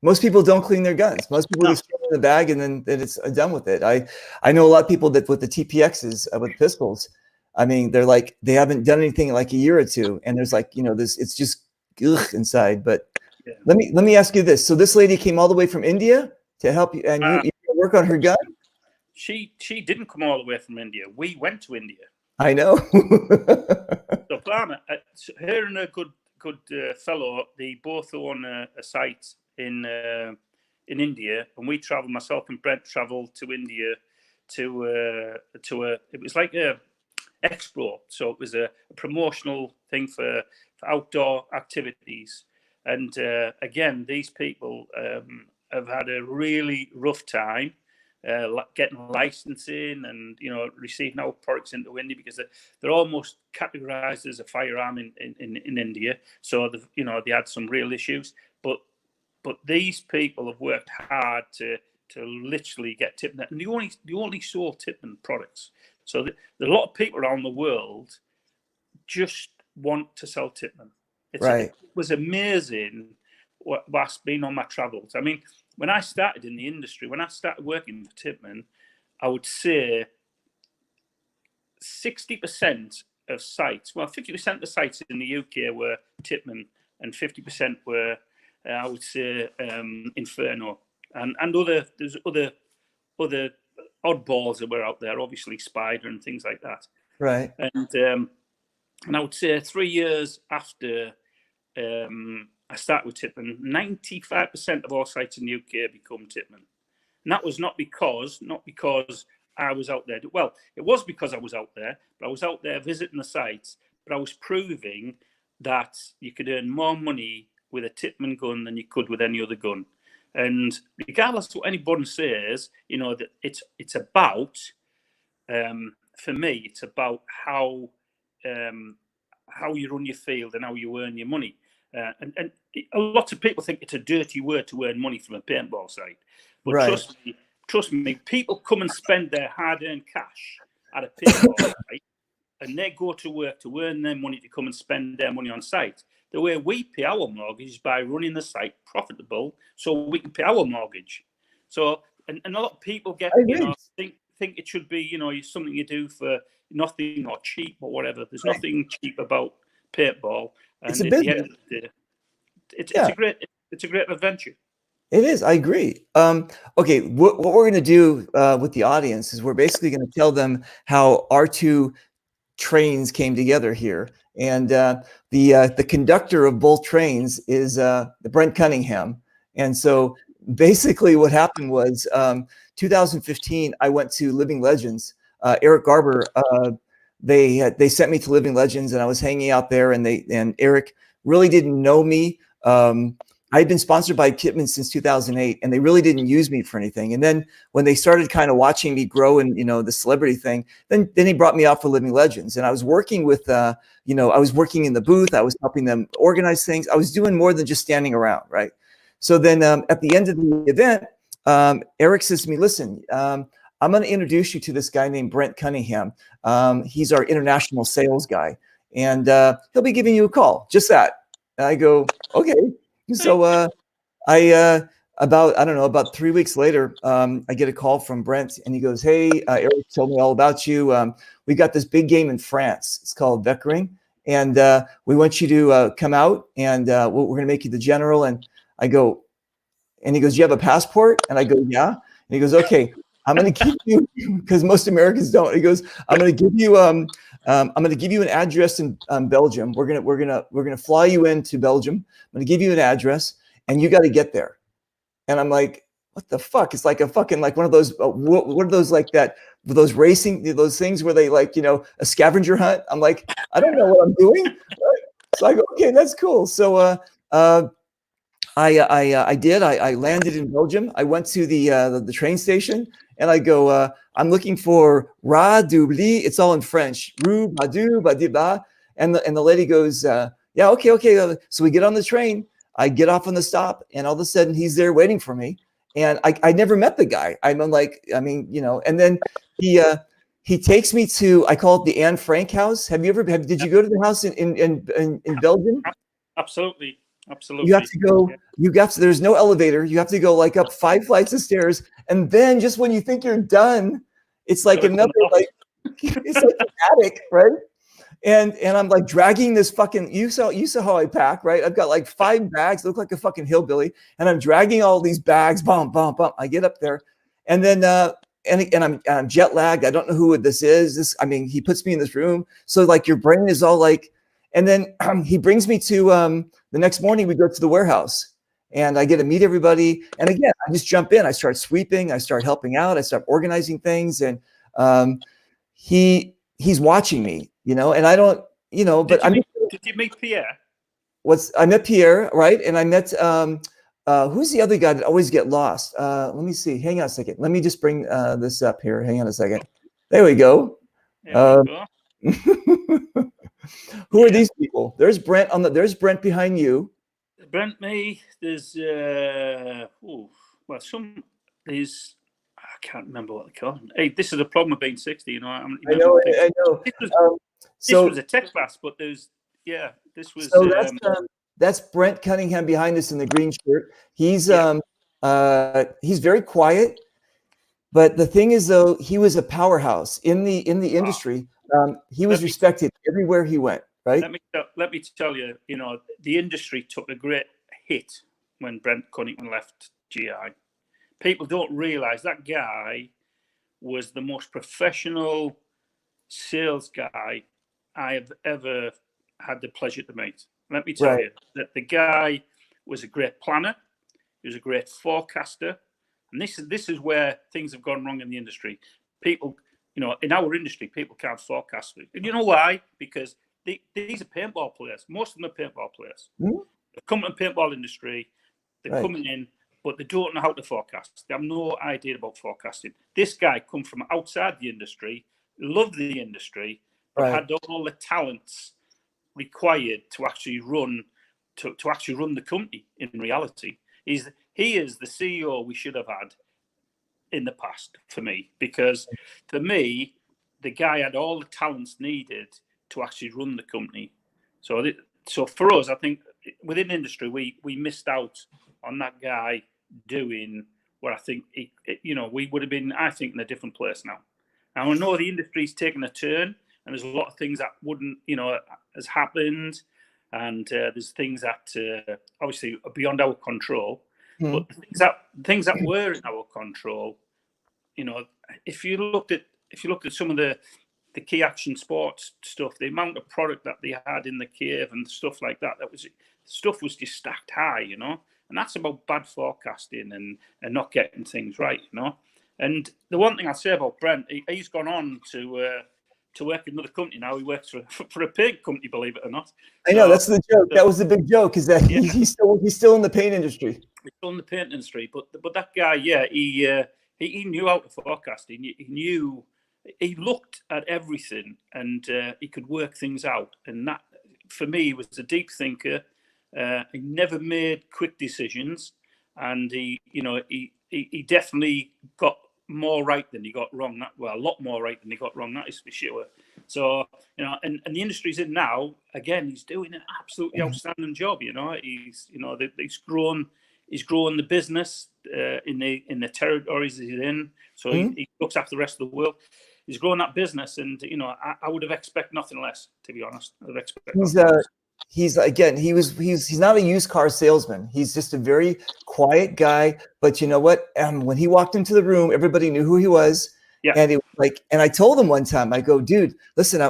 Most people don't clean their guns. Most people just throw it in the bag and then it's done with it. I know a lot of people that with the TPXs, with pistols, I mean, they're like, they haven't done anything in like a year or two. And there's like, you know, it's just inside. But let me ask you this. So this lady came all the way from India to help you, and you work on her gun? She didn't come all the way from India. We went to India. I know. So Palmer, her and a good fellow, they both own a site in India, and we travelled. Myself and Brent travelled to India to it was like a expo, so it was a promotional thing for outdoor activities. And again, these people have had a really rough time getting licensing and, you know, receiving our products into India, because they're almost categorized as a firearm in India. So they had some real issues, but these people have worked hard to literally get Tippmann, and they only sold Tippmann products. So there are a lot of people around the world just want to sell Tippmann. It was amazing what's been on my travels. I mean, when I started in the industry, when I started working for Tippmann, I would say 60% of sites, well, 50% of the sites in the UK were Tippmann, and 50% were, I would say, Inferno, and there's other oddballs that were out there, obviously Spider and things like that. Right. And I would say 3 years after I started with Tippmann, 95% of all sites in the UK become Tippmann. And that was not because I was out there. Well, it was because I was out there, but I was out there visiting the sites, but I was proving that you could earn more money with a Tippmann gun than you could with any other gun. And regardless of what anybody says, you know, that it's about, for me, it's about how you run your field and how you earn your money. And a lot of people think it's a dirty word to earn money from a paintball site. But trust me, people come and spend their hard-earned cash at a paintball site, and they go to work to earn their money to come and spend their money on site. The way we pay our mortgage is by running the site profitable so we can pay our mortgage. So, and a lot of people think it should be, something you do for nothing or cheap or whatever. There's nothing cheap about paintball. And it's a business. At the end of the day, it's a great adventure. It is. I agree. Okay, what we're going to do with the audience is we're basically going to tell them how our two trains came together here, and the conductor of both trains is the Brent Cunningham. And so basically, what happened was 2015. I went to Living Legends. Eric Garber. They sent me to Living Legends, and I was hanging out there, and Eric really didn't know me. I had been sponsored by Tippmann since 2008, and they really didn't use me for anything. And then when they started kind of watching me grow in, the celebrity thing, then he brought me out for Living Legends. And I was working with, I was working in the booth. I was helping them organize things. I was doing more than just standing around, right? So then at the end of the event, Eric says to me, listen, I'm going to introduce you to this guy named Brent Cunningham. He's our international sales guy, and he'll be giving you a call. Just that. And I go, okay. So about 3 weeks later, I get a call from Brent, and he goes, hey, Eric told me all about you. We got this big game in France. It's called Vekring, and we want you to come out, and we're going to make you the general. And I go, and he goes, you have a passport? And I go, yeah. And he goes, okay, I'm going to give you, because most Americans don't. He goes, I'm going to give you an address in Belgium. We're gonna fly you into Belgium. I'm going to give you an address, and you got to get there. And I'm like, what the fuck? It's like one of those. What are those like that? Those racing, those things where they a scavenger hunt. I'm like, I don't know what I'm doing. So I go, okay, that's cool. So I did. I landed in Belgium. I went to the train station, and I go, I'm looking for Ra Doubli. It's all in French. Rue Badu Badiba. And the lady goes, yeah, okay, okay. So we get on the train. I get off on the stop, and all of a sudden he's there waiting for me. And I never met the guy. I'm like, I mean, you know. And then he takes me to, I call it the Anne Frank house. Have you ever? Did you go to the house in Belgium? Absolutely. Absolutely. You have to go, there's no elevator. You have to go like up 5 flights of stairs. And then just when you think you're done, it's like another, like, it's like an attic, right? And I'm like dragging this fucking, you saw how I pack, right? I've got like 5 bags, look like a fucking hillbilly. And I'm dragging all these bags, bump, bump, bump. I get up there and then, and I'm jet lagged. I don't know who this is. I mean, he puts me in this room. So like your brain is all like, and then he brings me to the next morning. We go to the warehouse, and I get to meet everybody. And again, I just jump in. I start sweeping. I start helping out. I start organizing things, and he's watching me, you know. And I don't, you know. But did you meet Pierre? I met Pierre, right? And I met who's the other guy that always get lost? Let me see. Hang on a second. Let me just bring this up here. Hang on a second. There we go. Who are these people? There's Brent there's Brent behind you. Brent, me. There's I can't remember what they call them. Hey, this is a problem of being 60. You know, I know. This was a tech class, but this was. So that's Brent Cunningham behind us in the green shirt. He's very quiet, but the thing is, though, he was a powerhouse in the industry. He was respected everywhere he went, right? Let me tell you, you know, the industry took a great hit when Brent Cunningham left GI. People don't realize that guy was the most professional sales guy I have ever had the pleasure to meet. Let me tell you that the guy was a great planner. He was a great forecaster. And this is where things have gone wrong in the industry. People, you know, in our industry, people can't forecast it. And you know why? Because these are paintball players. Most of them are paintball players. Mm-hmm. They've come to the paintball industry. They're coming in, but they don't know how to forecast. They have no idea about forecasting. This guy come from outside the industry, loved the industry, but had all the talents required to actually run the company. In reality, he is the CEO we should have had in the past for me, because for me, the guy had all the talents needed to actually run the company. So for us, I think within industry, we missed out on that guy doing what I think we would have been, I think, in a different place now. And I know the industry's taken a turn, and there's a lot of things that wouldn't, has happened, and there's things that obviously are beyond our control. Mm. But things that were in our control, if you looked at some of the key action sports stuff, the amount of product that they had in the cave and stuff like that, stuff was just stacked high, and that's about bad forecasting and not getting things right, And the one thing I say about Brent, he's gone on to work in another company now. He works for a paint company, believe it or not. I know, that's the joke. That was the big joke, is that he's still in the paint industry. He's still in the paint industry, but that guy, he knew how to forecast. He looked at everything, and he could work things out. And that, for me, he was a deep thinker. He never made quick decisions, and he definitely got more right than he got wrong. A lot more right than he got wrong. That is for sure. So and the industry's in now. Again, he's doing an absolutely outstanding job. He's grown the business in the territories he's in. So he looks after the rest of the world. He's grown that business, and I would have expected nothing less, to be honest. I would have expected he's not a used car salesman. He's just a very quiet guy. But you know what? When he walked into the room, everybody knew who he was. Yeah. And it was and I told him one time, I go, dude, listen,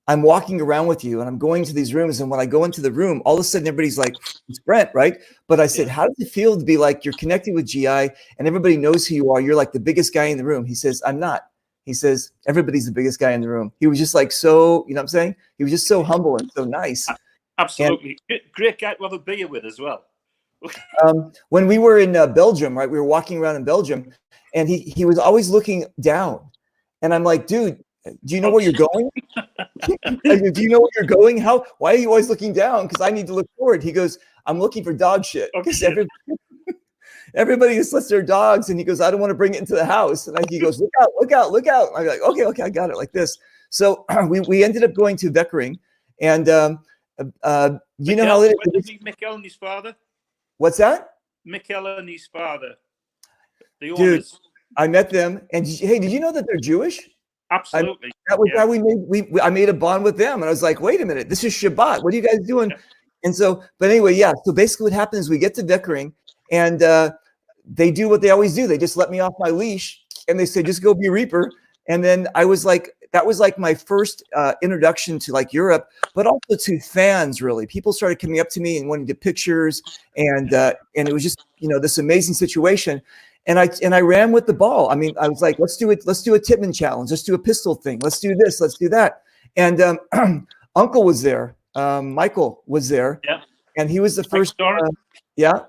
I'm walking around with you, and I'm going to these rooms, and when I go into the room, all of a sudden everybody's like, it's Brent, right? But I said, how does it feel to be like you're connected with GI and everybody knows who you are? You're like the biggest guy in the room. He says, I'm not. He says, everybody's the biggest guy in the room. He was just like, so, you know what I'm saying? He was just so humble and so nice. Absolutely. Great guy to have a beer with as well. When we were in Belgium, right, we were walking around in Belgium, and he was always looking down, and I'm like, dude, do you know where you're going? I go, do you know where you're going? Why are you always looking down? Because I need to look forward. He goes, I'm looking for dog shit. Because everybody just lets their dogs, and he goes, I don't want to bring it into the house. And he goes, look out, look out, look out. I'm like, okay, I got it, like this. So we ended up going to Veckering, and you know how it is. When did you meet Mikkel and his father? What's that? Mikkel and his father. The Dude, owners. I met them, and hey, did you know that they're Jewish? Absolutely. That was how I made a bond with them, and I was like, wait a minute, this is Shabbat. What are you guys doing? Yeah. And so, but anyway, yeah. So basically, what happens is we get to Veckering, and they do what they always do. They just let me off my leash, and they say, just go be a Reaper. And then I was like, that was like my first introduction to like Europe, but also to fans. Really, people started coming up to me and wanting to get pictures, and it was just this amazing situation. And I ran with the ball. I mean, I was like, let's do it. Let's do a Tippmann challenge. Let's do a pistol thing. Let's do this. Let's do that. And Uncle was there. Michael was there. Yeah. And he was the first. Yeah.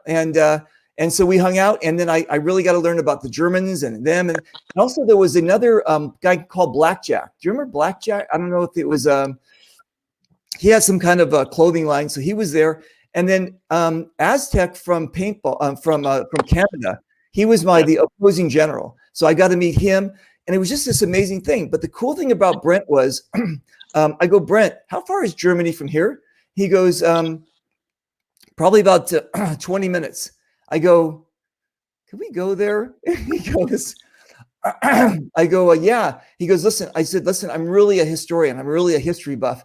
And so we hung out, and then I really got to learn about the Germans and them. And also there was another guy called Blackjack. Do you remember Blackjack? I don't know if it was, he had some kind of clothing line. So he was there. And then Aztec from paintball, from Canada, he was the opposing general. So I got to meet him, and it was just this amazing thing. But the cool thing about Brent was, I go, Brent, how far is Germany from here? He goes, probably about 20 minutes. I go, can we go there? He goes, I go, yeah. He goes, listen, I said, listen, I'm really a historian. I'm really a history buff.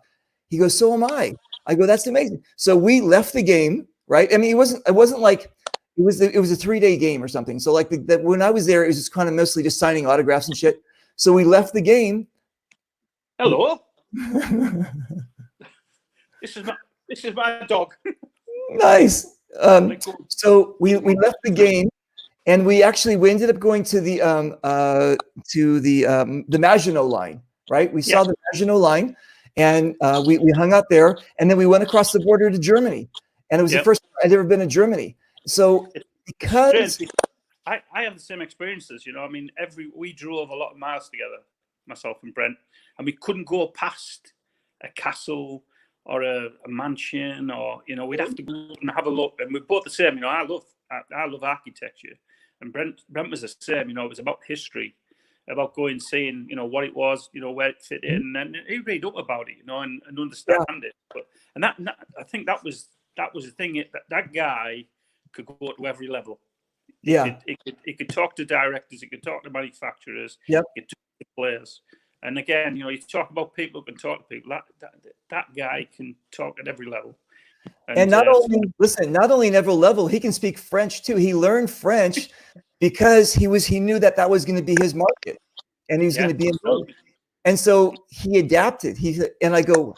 He goes, so am I. I go, that's amazing. So we left the game, right? I mean, it wasn't like, it was a 3-day game or something. So like when I was there, it was just kind of mostly just signing autographs and shit. So we left the game. Hello. This is my dog. Nice. So we left the game, and we ended up going to the Maginot Line, right? We saw the Maginot Line, and we hung out there, and then we went across the border to Germany, and it was the first time I'd ever been to Germany. So because I have the same experiences, I mean, we drove a lot of miles together, myself and Brent, and we couldn't go past a castle or a mansion, or we'd have to go and have a look. And we're both the same. I love architecture, and Brent was the same. It was about history, about going, seeing what it was, where it fit in, and he read up about it, and understand it. And I think that was the thing. That guy could go to every level. Yeah, he could talk to directors, he could talk to manufacturers, yep, he could talk to players. And again, you talk about people who can talk to people. That guy can talk at every level. And not only in every level, he can speak French too. He learned French because he knew that was going to be his market, and he was going to be involved. And so he adapted. And I go,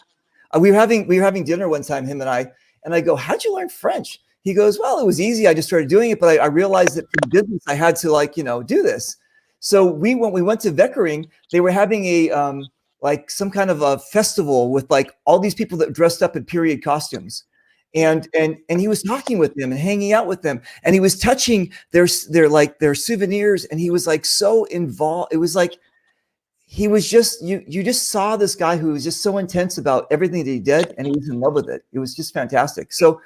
we were having dinner one time, him and I go, how'd you learn French? He goes, well, it was easy. I just started doing it, but I realized that for the business, I had to do this. So we went to Veckering. They were having a like some kind of a festival with like all these people that dressed up in period costumes, and he was talking with them and hanging out with them, and he was touching their souvenirs, and he was like so involved. It was like he was just you just saw this guy who was just so intense about everything that he did, and he was in love with it. It was just fantastic. So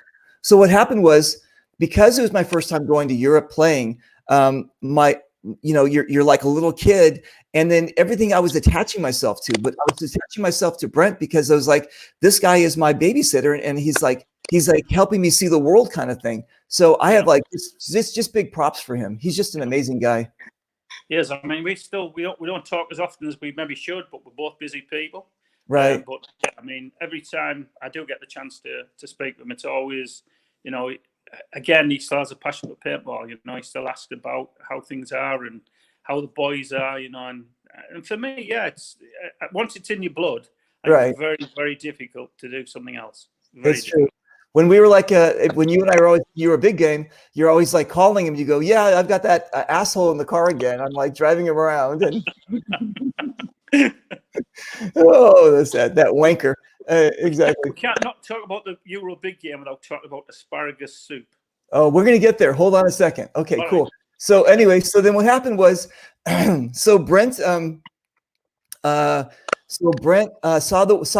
what happened was, because it was my first time going to Europe playing, you're like a little kid, and then everything I was attaching myself to, but I was attaching myself to Brent because I was like, this guy is my babysitter, and he's like helping me see the world, kind of thing. So I have it's just big props for him. He's just an amazing guy. Yes, I mean, we don't talk as often as we maybe should, but we're both busy people, right? But yeah, I mean, every time I do get the chance to speak with him, it's always, again, he still has a passion for paintball. He still asks about how things are and how the boys are. And for me, it's once it's in your blood, right? It's very, very difficult to do something else. It's true. When we were when you and I you were a big game, you're always like calling him. You go, yeah, I've got that asshole in the car again. I'm like driving him around, and oh, that's that wanker. Exactly. We can't not talk about the Euro big game without talking about asparagus soup. Oh, we're gonna get there. Hold on a second. Okay, All cool. right. So anyway, so then what happened was, so Brent, saw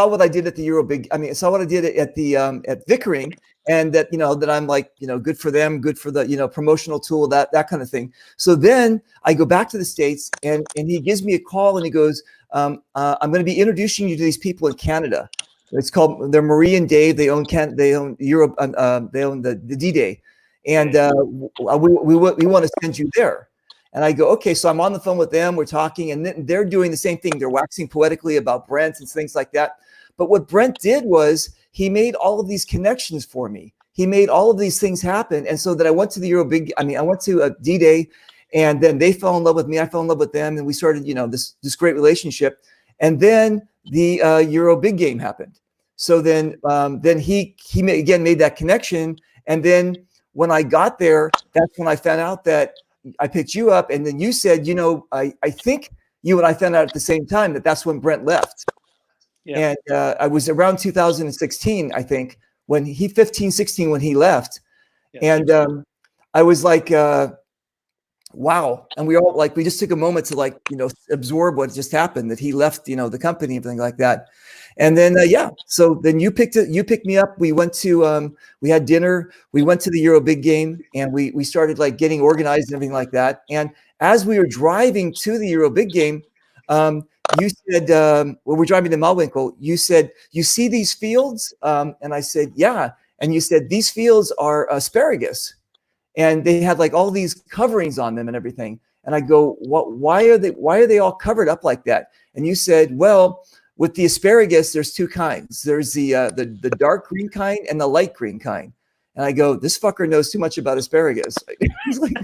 what I did at the Euro Big. I mean, saw what I did at the at Vickering, and that that I'm like good for them, good for the promotional tool, that kind of thing. So then I go back to the States, and he gives me a call, and he goes, I'm going to be introducing you to these people in Canada. They're Marie and Dave. They own Europe. They own the D-Day, and we want to send you there. And I go, okay, so I'm on the phone with them. We're talking, and then they're doing the same thing. They're waxing poetically about Brent and things like that. But what Brent did was he made all of these connections for me. He made all of these things happen. And so that I went to the Euro Big, I went to a D-Day, and then they fell in love with me. I fell in love with them, and we started, this great relationship. And then the Euro Big Game happened. So then he again made that connection. And then when I got there, that's when I found out that I picked you up, and then you said, I think you and I found out at the same time that's when Brent left. Yeah. And I was around 2016, I think, when 16 when he left. Yeah, and I was like, wow. And we all we just took a moment to absorb what just happened, that he left, the company and everything like that. And then, so then you picked me up. We went to, we had dinner. We went to the Euro Big Game, and we started getting organized and everything like that. And as we were driving to the Euro Big Game, you said, we're driving to Malwinkle. You said, you see these fields? And I said, yeah. And you said, these fields are asparagus. And they had all these coverings on them and everything. And I go, why are they all covered up like that? And you said, well, with the asparagus, there's two kinds. There's the dark green kind and the light green kind. And I go, this fucker knows too much about asparagus. He's like,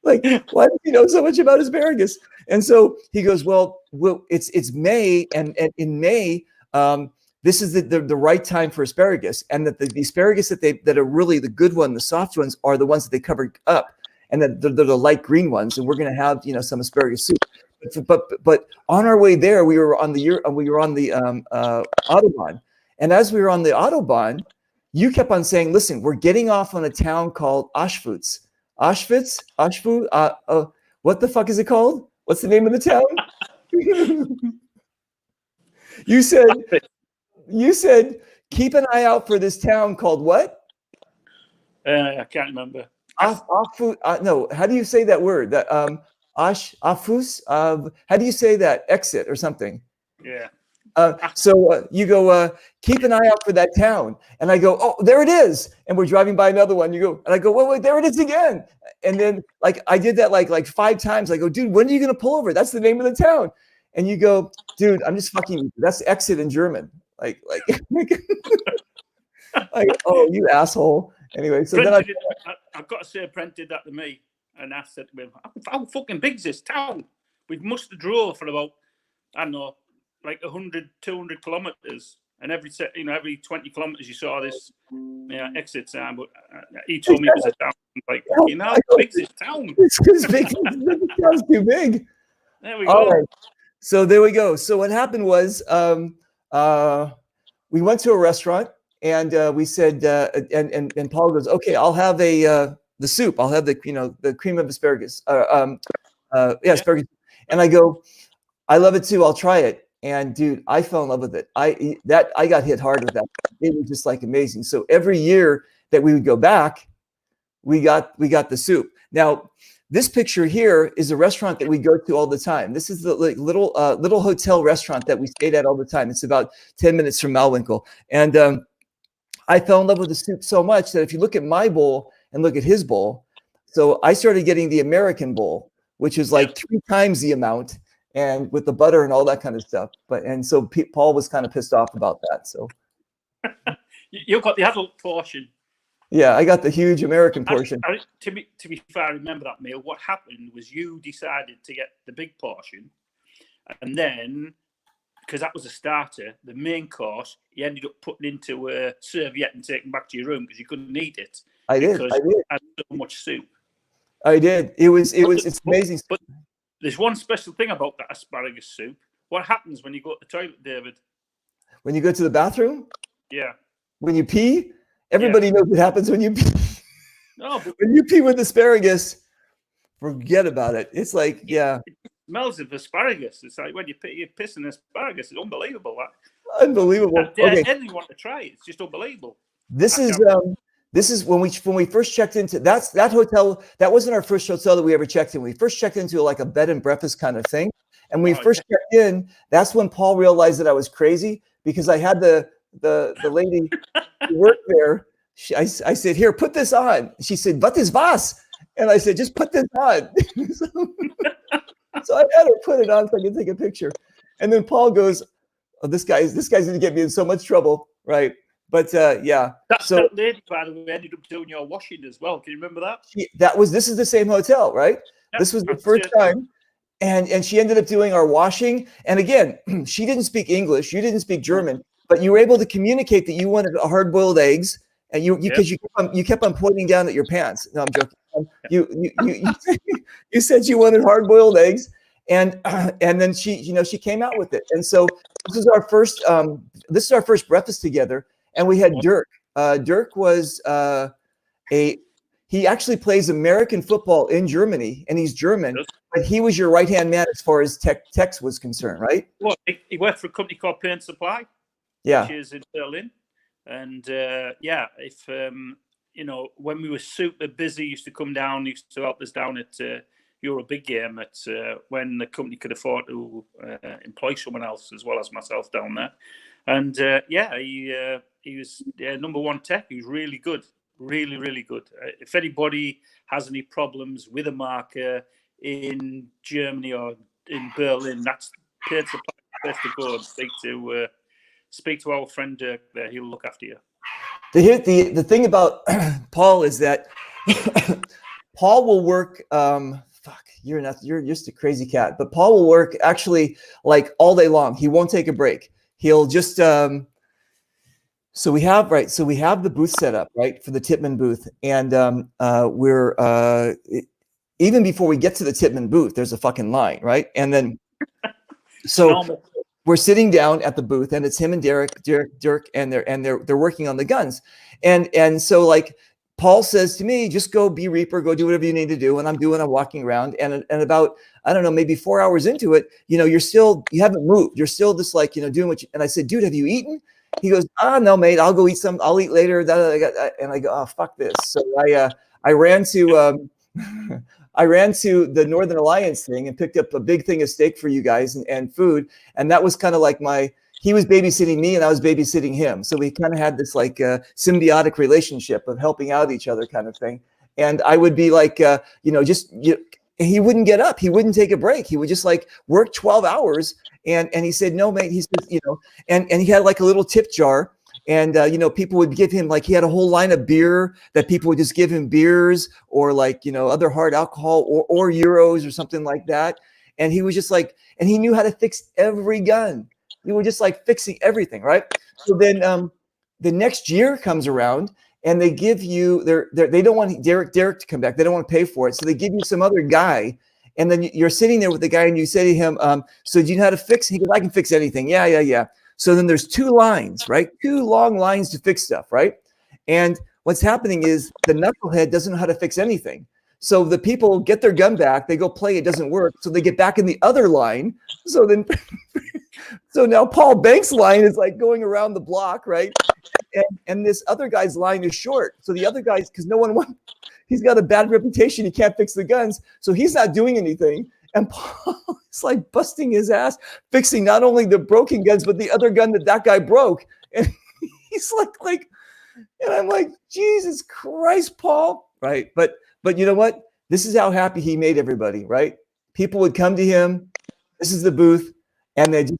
why does he know so much about asparagus? And so he goes, well, it's May, and in May, this is the right time for asparagus, and that the asparagus that are really the good one, the soft ones, are the ones that they covered up, and that they're the light green ones. And we're going to have some asparagus soup. But on our way there, we were on the Autobahn, and as we were on the Autobahn, you kept on saying, "Listen, we're getting off on a town called Auschwitz. What the fuck is it called? What's the name of the town?" You said, keep an eye out for this town called what? I can't remember. No, how do you say that word? That Afus. How do you say that? Exit or something? Yeah. So you go, keep an eye out for that town. And I go, oh, there it is. And we're driving by another one. You go, and I go, wait, there it is again. And then I did that like 5 times. I go, dude, when are you going to pull over? That's the name of the town. And you go, dude, I'm just fucking you. That's exit in German. Like, oh, you asshole. Anyway, so Brent then I've got to say, Brent did that to me. And I said to him, how fucking big is this town? We must have drove for about, I don't know, like 100, 200 kilometers. And every 20 kilometers you saw this exit sign. But he told me it was a town. I'm like, how big is this town? It's big. The town's too big. There we go. Right. So there we go. So what happened was we went to a restaurant, and we said, and Paul goes, okay, I'll have the soup. I'll have the cream of asparagus. Asparagus. And I go, I love it too. I'll try it. And dude, I fell in love with it. I got hit hard with that. It was just amazing. So every year that we would go back, we got the soup. Now, this picture here is a restaurant that we go to all the time. This is the little hotel restaurant that we stayed at all the time. It's about 10 minutes from Malwinkle. And I fell in love with the soup so much that if you look at my bowl and look at his bowl, so I started getting the American bowl, which is 3 times the amount, and with the butter and all that kind of stuff. And so Paul was kind of pissed off about that. So you got the adult portion. Yeah, I got the huge American portion. To be fair, I remember that meal. What happened was you decided to get the big portion, and then, because that was a starter, the main course, you ended up putting into a serviette and taking back to your room because you couldn't eat it. I did. It had so much soup. I did. It's amazing. But there's one special thing about that asparagus soup. What happens when you go to the toilet, David? When you go to the bathroom, Yeah. when you pee, everybody knows what happens when you pee. No, but When you pee with asparagus, forget about it. It's like, yeah, it smells of asparagus. It's like when you piss in asparagus. It's unbelievable. unbelievable. I dare Okay, anyone to try it. It's just unbelievable. this I is can't- this is when we first checked into that hotel. That wasn't our first hotel that we ever checked in. We first checked into like a bed and breakfast kind of thing. And we Oh, first checked in. That's when Paul realized that I was crazy because I had the lady who worked there. I said, "Here, put this on." She said, "What is was?" And I said, "Just put this on." So I had her put it on so I could take a picture. And then Paul goes, "Oh, this guy's going to get me in so much trouble, right?" But yeah, so that lady, by the way, ended up doing your washing as well. Can you remember that? this is the same hotel, right? Yeah, This was the that's first it. time. And she ended up doing our washing. And again, she didn't speak English, you didn't speak German, but you were able to communicate that you wanted hard-boiled eggs, and because you kept on pointing down at your pants. No, I'm joking. You said you wanted hard-boiled eggs, and then she came out with it. And so this is our first breakfast together, and we had Dirk. Dirk was he actually plays American football in Germany, and he's German. Yes. But he was your right-hand man as far as Tex was concerned, right? Well, he worked for a company called Paint Supply, Yeah. which is in Berlin. And if when we were super busy, he used to come down, he used to help us down at Euro Big Game at when the company could afford to employ someone else as well as myself down there. And he was number one tech. He was really good, really, really good. If anybody has any problems with a marker in Germany or in Berlin, that's Paint Supply place to go and speak to our friend Dirk there. He'll look after you. The thing about Paul is that Paul will work. You're just a crazy cat. But Paul will work actually like all day long. He won't take a break. He'll just so we have the booth set up right for the Tippmann booth, and we're even before we get to the Tippmann booth, there's a fucking line, right? And then so we're sitting down at the booth, and it's him and Dirk, and they're working on the guns, and so like Paul says to me, just go be Reaper, go do whatever you need to do, and I'm walking around, and about I don't know maybe 4 hours into it, you haven't moved, you're still just like doing what you, and I said, dude, have you eaten? He goes, no, mate, I'll go eat some. I'll eat later. And I go, oh, fuck this. So I ran to the Northern Alliance thing and picked up a big thing of steak for you guys and food. And that was kind of like he was babysitting me and I was babysitting him. So we kind of had this like symbiotic relationship of helping out each other kind of thing. And I would be like, he wouldn't get up. He wouldn't take a break. He would just like work 12 hours. And he said, no, mate, he said, and he had like a little tip jar. And, people would give him he had a whole line of beer that people would just give him beers or other hard alcohol or euros or something like that. And he was just like, and he knew how to fix every gun. We were just like fixing everything. Right. So then the next year comes around and they give you they don't want Derek to come back. They don't want to pay for it. So they give you some other guy. And then you're sitting there with the guy and you say to him, so do you know how to fix? He goes, I can fix anything. Yeah. So then there's two lines, right? Two long lines to fix stuff, right? And what's happening is the knucklehead doesn't know how to fix anything. So the people get their gun back, they go play, it doesn't work. So they get back in the other line. So then, so now Paul Banks' line is like going around the block, right? And this other guy's line is short. So the other guy's, because he's got a bad reputation. He can't fix the guns. So he's not doing anything. And Paul is like busting his ass, fixing not only the broken guns, but the other gun that guy broke. And he's like, and I'm like, Jesus Christ, Paul. Right. But you know what? This is how happy he made everybody, right? People would come to him. This is the booth. And they just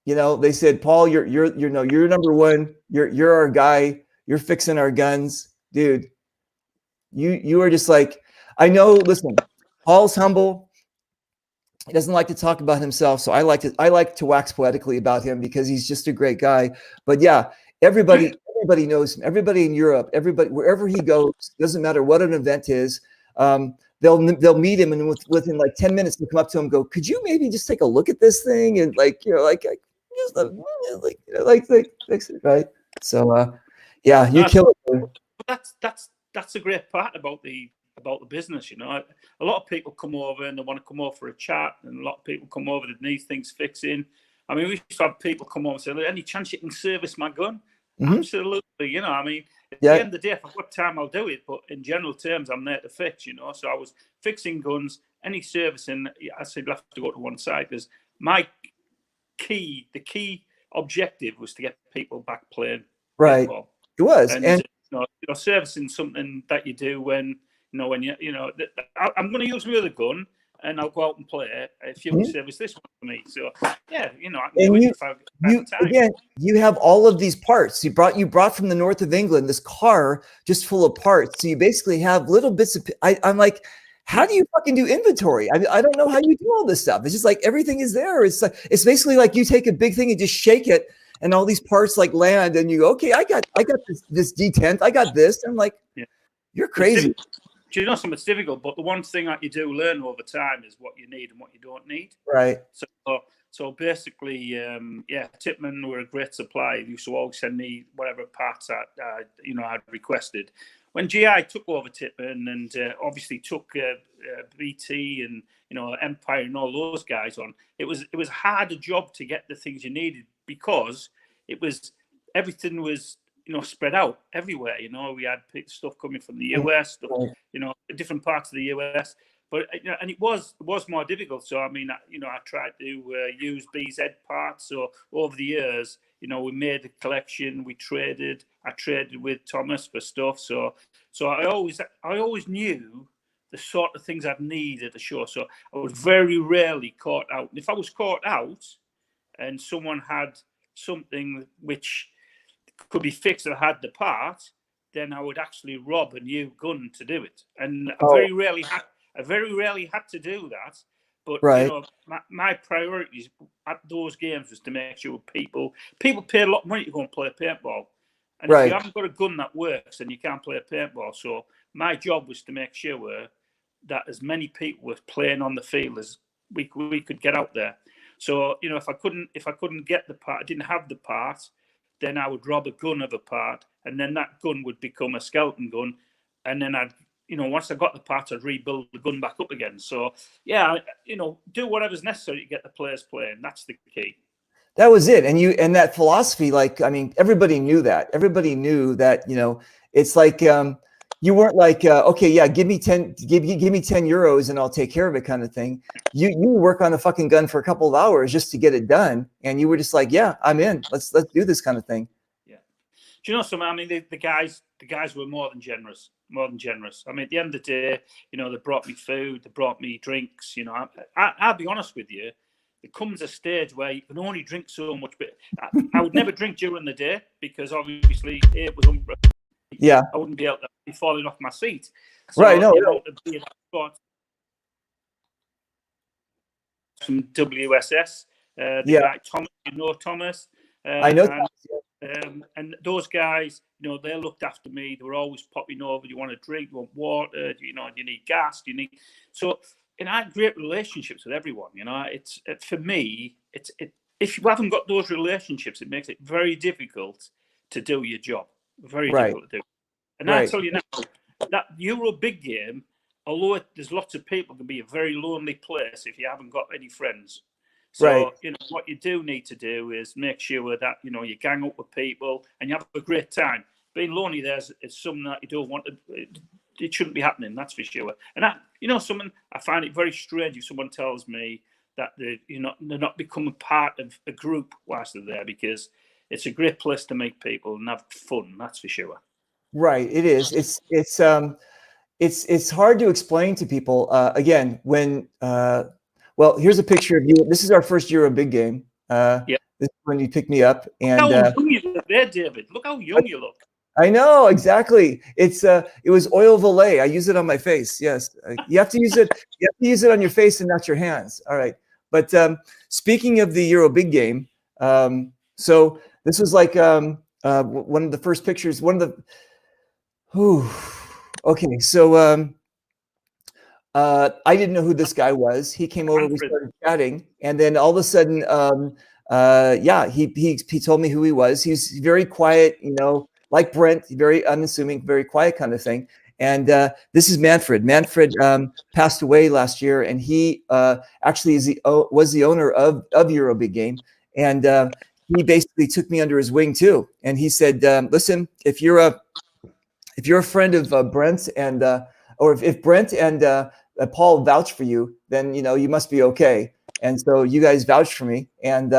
they said, Paul, you're number one. You're our guy. You're fixing our guns, dude. You are just like, I know, listen, Paul's humble. He doesn't like to talk about himself. So I like to wax poetically about him because he's just a great guy. But yeah, everybody knows him. Everybody in Europe, everybody, wherever he goes, doesn't matter what an event is, they'll meet him, and within like 10 minutes they'll come up to him and go, could you maybe just take a look at this thing? And just fix it, right? So, yeah, you kill it. Dude. That's a great part about the business. You know, a lot of people come over and they want to come over for a chat, and a lot of people come over that need things fixing. I mean, we used to have people come over and say, "Any chance you can service my gun?" Mhm. Absolutely. You know, I mean, at Yeah. the end of the day, if I've got time, I'll do it. But in general terms, I'm there to fix. You know, so I was fixing guns. Any servicing, I said, "You'll have to go to one side," because the key objective was to get people back playing Right. paintball. It was, And and servicing something that you do when I'm going to use my other gun and I'll go out and play it if you can service this one for me. So yeah, I can do it if I have time. Again, you have all of these parts. You brought from the north of England this car just full of parts. So you basically have little bits of. I'm like, how do you fucking do inventory? I don't know how you do all this stuff. It's just like everything is there. It's basically like you take a big thing and just shake it, and all these parts like land, and you go, okay, I got this detent, I got this. I'm like, yeah. You're crazy. Do you know something? It's difficult, but the one thing that you do learn over time is what you need and what you don't need. Right. So basically, Tippmann were a great supplier. They used to always send me whatever parts I'd requested. When GI took over Tippmann and obviously took BT and Empire and all those guys on, it was a harder job to get the things you needed because everything was spread out everywhere. We had stuff coming from the US, stuff, different parts of the US. But and it was more difficult. So I mean, I tried to use BZ parts. So over the years, we made a collection. We traded. I traded with Thomas for stuff. So I always knew the sort of things I'd need at the show. So I was very rarely caught out. And if I was caught out, and someone had something which could be fixed and had the part, then I would actually rob a new gun to do it. And I very rarely had to do that. But right. My priorities at those games was to make sure people pay a lot of money to go and play paintball. And if you haven't got a gun that works, then you can't play paintball. So my job was to make sure that as many people were playing on the field as we could get out there. So if I couldn't get the part, I didn't have the part, then I would rob a gun of a part, and then that gun would become a skeleton gun, and then once I got the part, I'd rebuild the gun back up again. So yeah, do whatever's necessary to get the players playing. That's the key. That was it, and that philosophy, everybody knew that. Everybody knew that. It's like you weren't like, okay, yeah, give me 10 euros and I'll take care of it, kind of thing. You work on the fucking gun for a couple of hours just to get it done, and you were just like, yeah, I'm in. Let's do this kind of thing. Yeah. Do you know something? I mean, the guys were more than generous. I mean, at the end of the day, they brought me food, they brought me drinks. I'll be honest with you. It comes a stage where you can only drink so much, but I would never drink during the day because obviously it was yeah, I wouldn't be able to be falling off my seat. So, right, no. From WSS, guy Thomas, Thomas. I know. And those guys, they looked after me. They were always popping over. Do you want a drink? Do you want water? Do you need gas? So, and I had great relationships with everyone. For me, if you haven't got those relationships, it makes it very difficult to do your job. Very difficult to do. And I tell you now, that Euro big game, although there's lots of people, can be a very lonely place if you haven't got any friends. So, what you do need to do is make sure that, you gang up with people and you have a great time. Being lonely there is something that you don't want to, it shouldn't be happening, that's for sure. And I find it very strange if someone tells me that they're not becoming part of a group whilst they're there, because it's a great place to meet people and have fun, that's for sure. Right, it is. It's hard to explain to people. Again, when well, here's a picture of you. This is our first Euro big game. This is when you picked me up, and look how young you look there, David. Look how young you look. I know, exactly. It was oil Valet. I use it on my face. Yes, you have to use it. You have to use it on your face and not your hands. All right. But speaking of the Euro big game, so this was like one of the first pictures. Okay, so I didn't know who this guy was. He came over, we started chatting, and then all of a sudden, yeah, he told me who he was. He's very quiet, you know, like Brent, very unassuming, very quiet kind of thing. And this is Manfred. Manfred passed away last year, and he actually was the owner of Eurobig Game, and he basically took me under his wing too. And he said, "Listen, if you're a friend of Brent and or if Brent and Paul vouch for you, then you know you must be okay." And so you guys vouched for me, and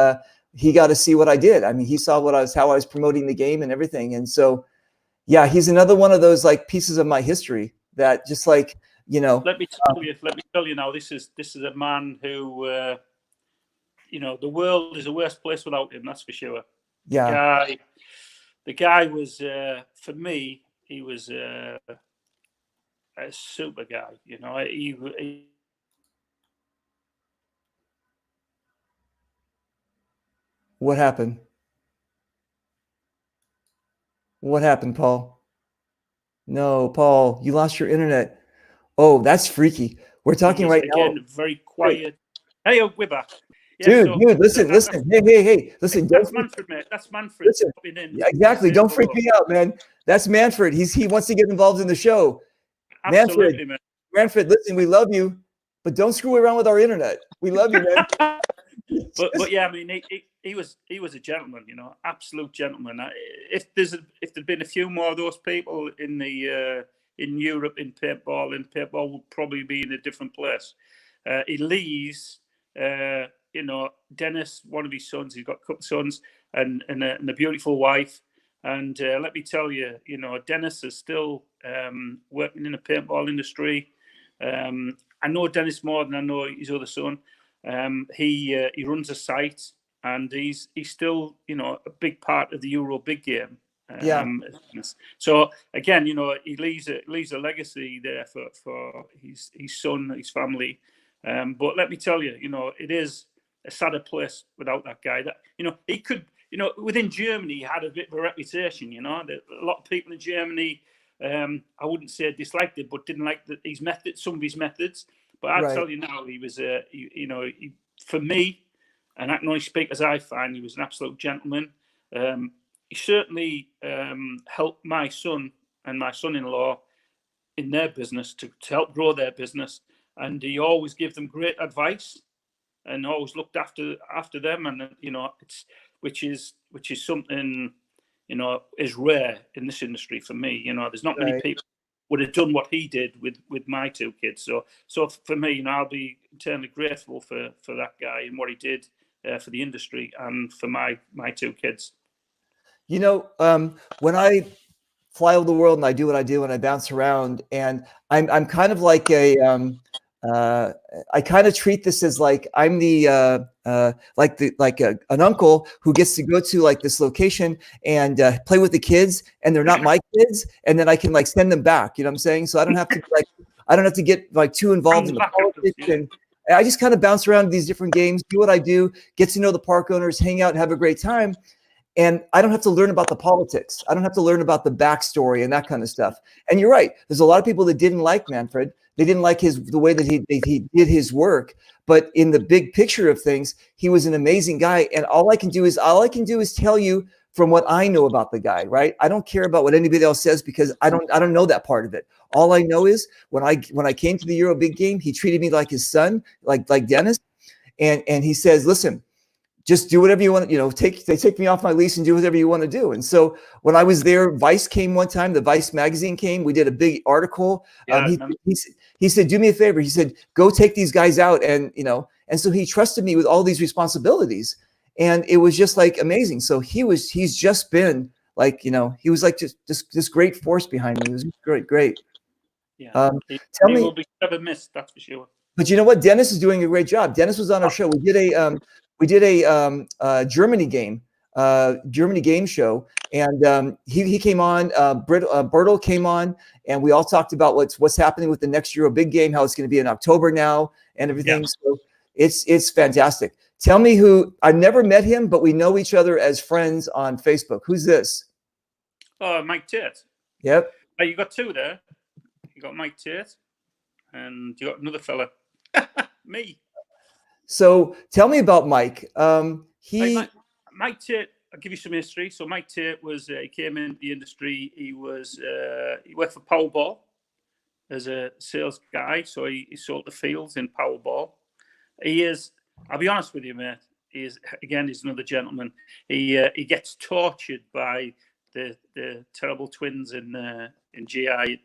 he got to see what I did. I mean, he saw how I was promoting the game and everything. And so, yeah, he's another one of those like pieces of my history that just like, you know. Let me tell you now. This is a man who, you know, the world is a worse place without him. That's for sure. Yeah. The guy was for me. He was a super guy. You know, he What happened? What happened, Paul? No, Paul, you lost your internet. Oh, that's freaky. We're talking right again, now. Very quiet. Hey, we're back. Yeah, dude, listen. Hey, listen. That's Manfred, mate. That's Manfred. Listen. Yeah, exactly. Don't freak me out, man. That's Manfred. He wants to get involved in the show. Absolutely, Manfred, listen, we love you, but don't screw around with our internet. We love you, man. but yeah, I mean, he was a gentleman, you know, absolute gentleman. If there'd been a few more of those people in Europe in paintball would probably be in a different place. Elise, you know, Dennis, one of his sons, he's got a couple of sons and a beautiful wife. And let me tell you, you know, Dennis is still working in the paintball industry. I know Dennis more than I know his other son. He runs a site, and he's still, you know, a big part of the Eurobig Game. Yeah. So again, you know, he leaves a legacy there for his son, his family. But let me tell you, you know, it is a sadder place without that guy. That, you know, he could, you know, within Germany, he had a bit of a reputation. You know, a lot of people in Germany, I wouldn't say disliked it, but didn't like his methods, some of his methods. But I'd tell you now, he was, you know, for me, and I can only speak as I find, he was an absolute gentleman. He certainly helped my son and my son-in-law in their business to help grow their business, and he always gave them great advice and always looked after them. And you know, which is something, you know, is rare in this industry for me. You know, there's not many people would have done what he did with my two kids. So for me, you know, I'll be eternally grateful for that guy and what he did for the industry and for my two kids. You know, when I fly over the world and I do what I do and I bounce around, and I'm kind of like I kind of treat this as like I'm the an uncle who gets to go to like this location and play with the kids, and they're not my kids, and then I can like send them back. You know what I'm saying? So I don't have to get like too involved in the politics, and I just kind of bounce around these different games, do what I do, get to know the park owners, hang out, and have a great time. And I don't have to learn about the politics. I don't have to learn about the backstory and that kind of stuff. And you're right. There's a lot of people that didn't like Manfred. They didn't like the way that he did his work. But in the big picture of things, he was an amazing guy. And all I can do is tell you from what I know about the guy, right? I don't care about what anybody else says because I don't know that part of it. All I know is when I came to the Eurobig Game, he treated me like his son, like Dennis. And he says, listen, just do whatever you want. You know, they take me off my leash and do whatever you want to do. And so when I was there, Vice came one time. The Vice magazine came. We did a big article. Yeah, he said, "Do me a favor." He said, "Go take these guys out." And you know, and so he trusted me with all these responsibilities, and it was just like amazing. So he's just been like, you know, he was like just this great force behind me. It was great. Yeah, he will be never missed. That's for sure. But you know what? Dennis is doing a great job. Dennis was on our show. We did a Germany game show, and he came on. Bertel came on, and we all talked about what's happening with the next Eurobig Game, how it's going to be in October now, and everything. Yeah. So it's fantastic. Tell me who. I've never met him, but we know each other as friends on Facebook. Who's this? Oh, Mike Tate. Yep. Oh, you got two there. You got Mike Tate, and you got another fella. Me. So tell me about Mike. He Mike Tate, I'll give you some history. So Mike Tate was he came into the industry. He worked for Powerball as a sales guy. So he sold the fields in Powerball. He is. I'll be honest with you, mate. He's another gentleman. He gets tortured by the terrible twins in GI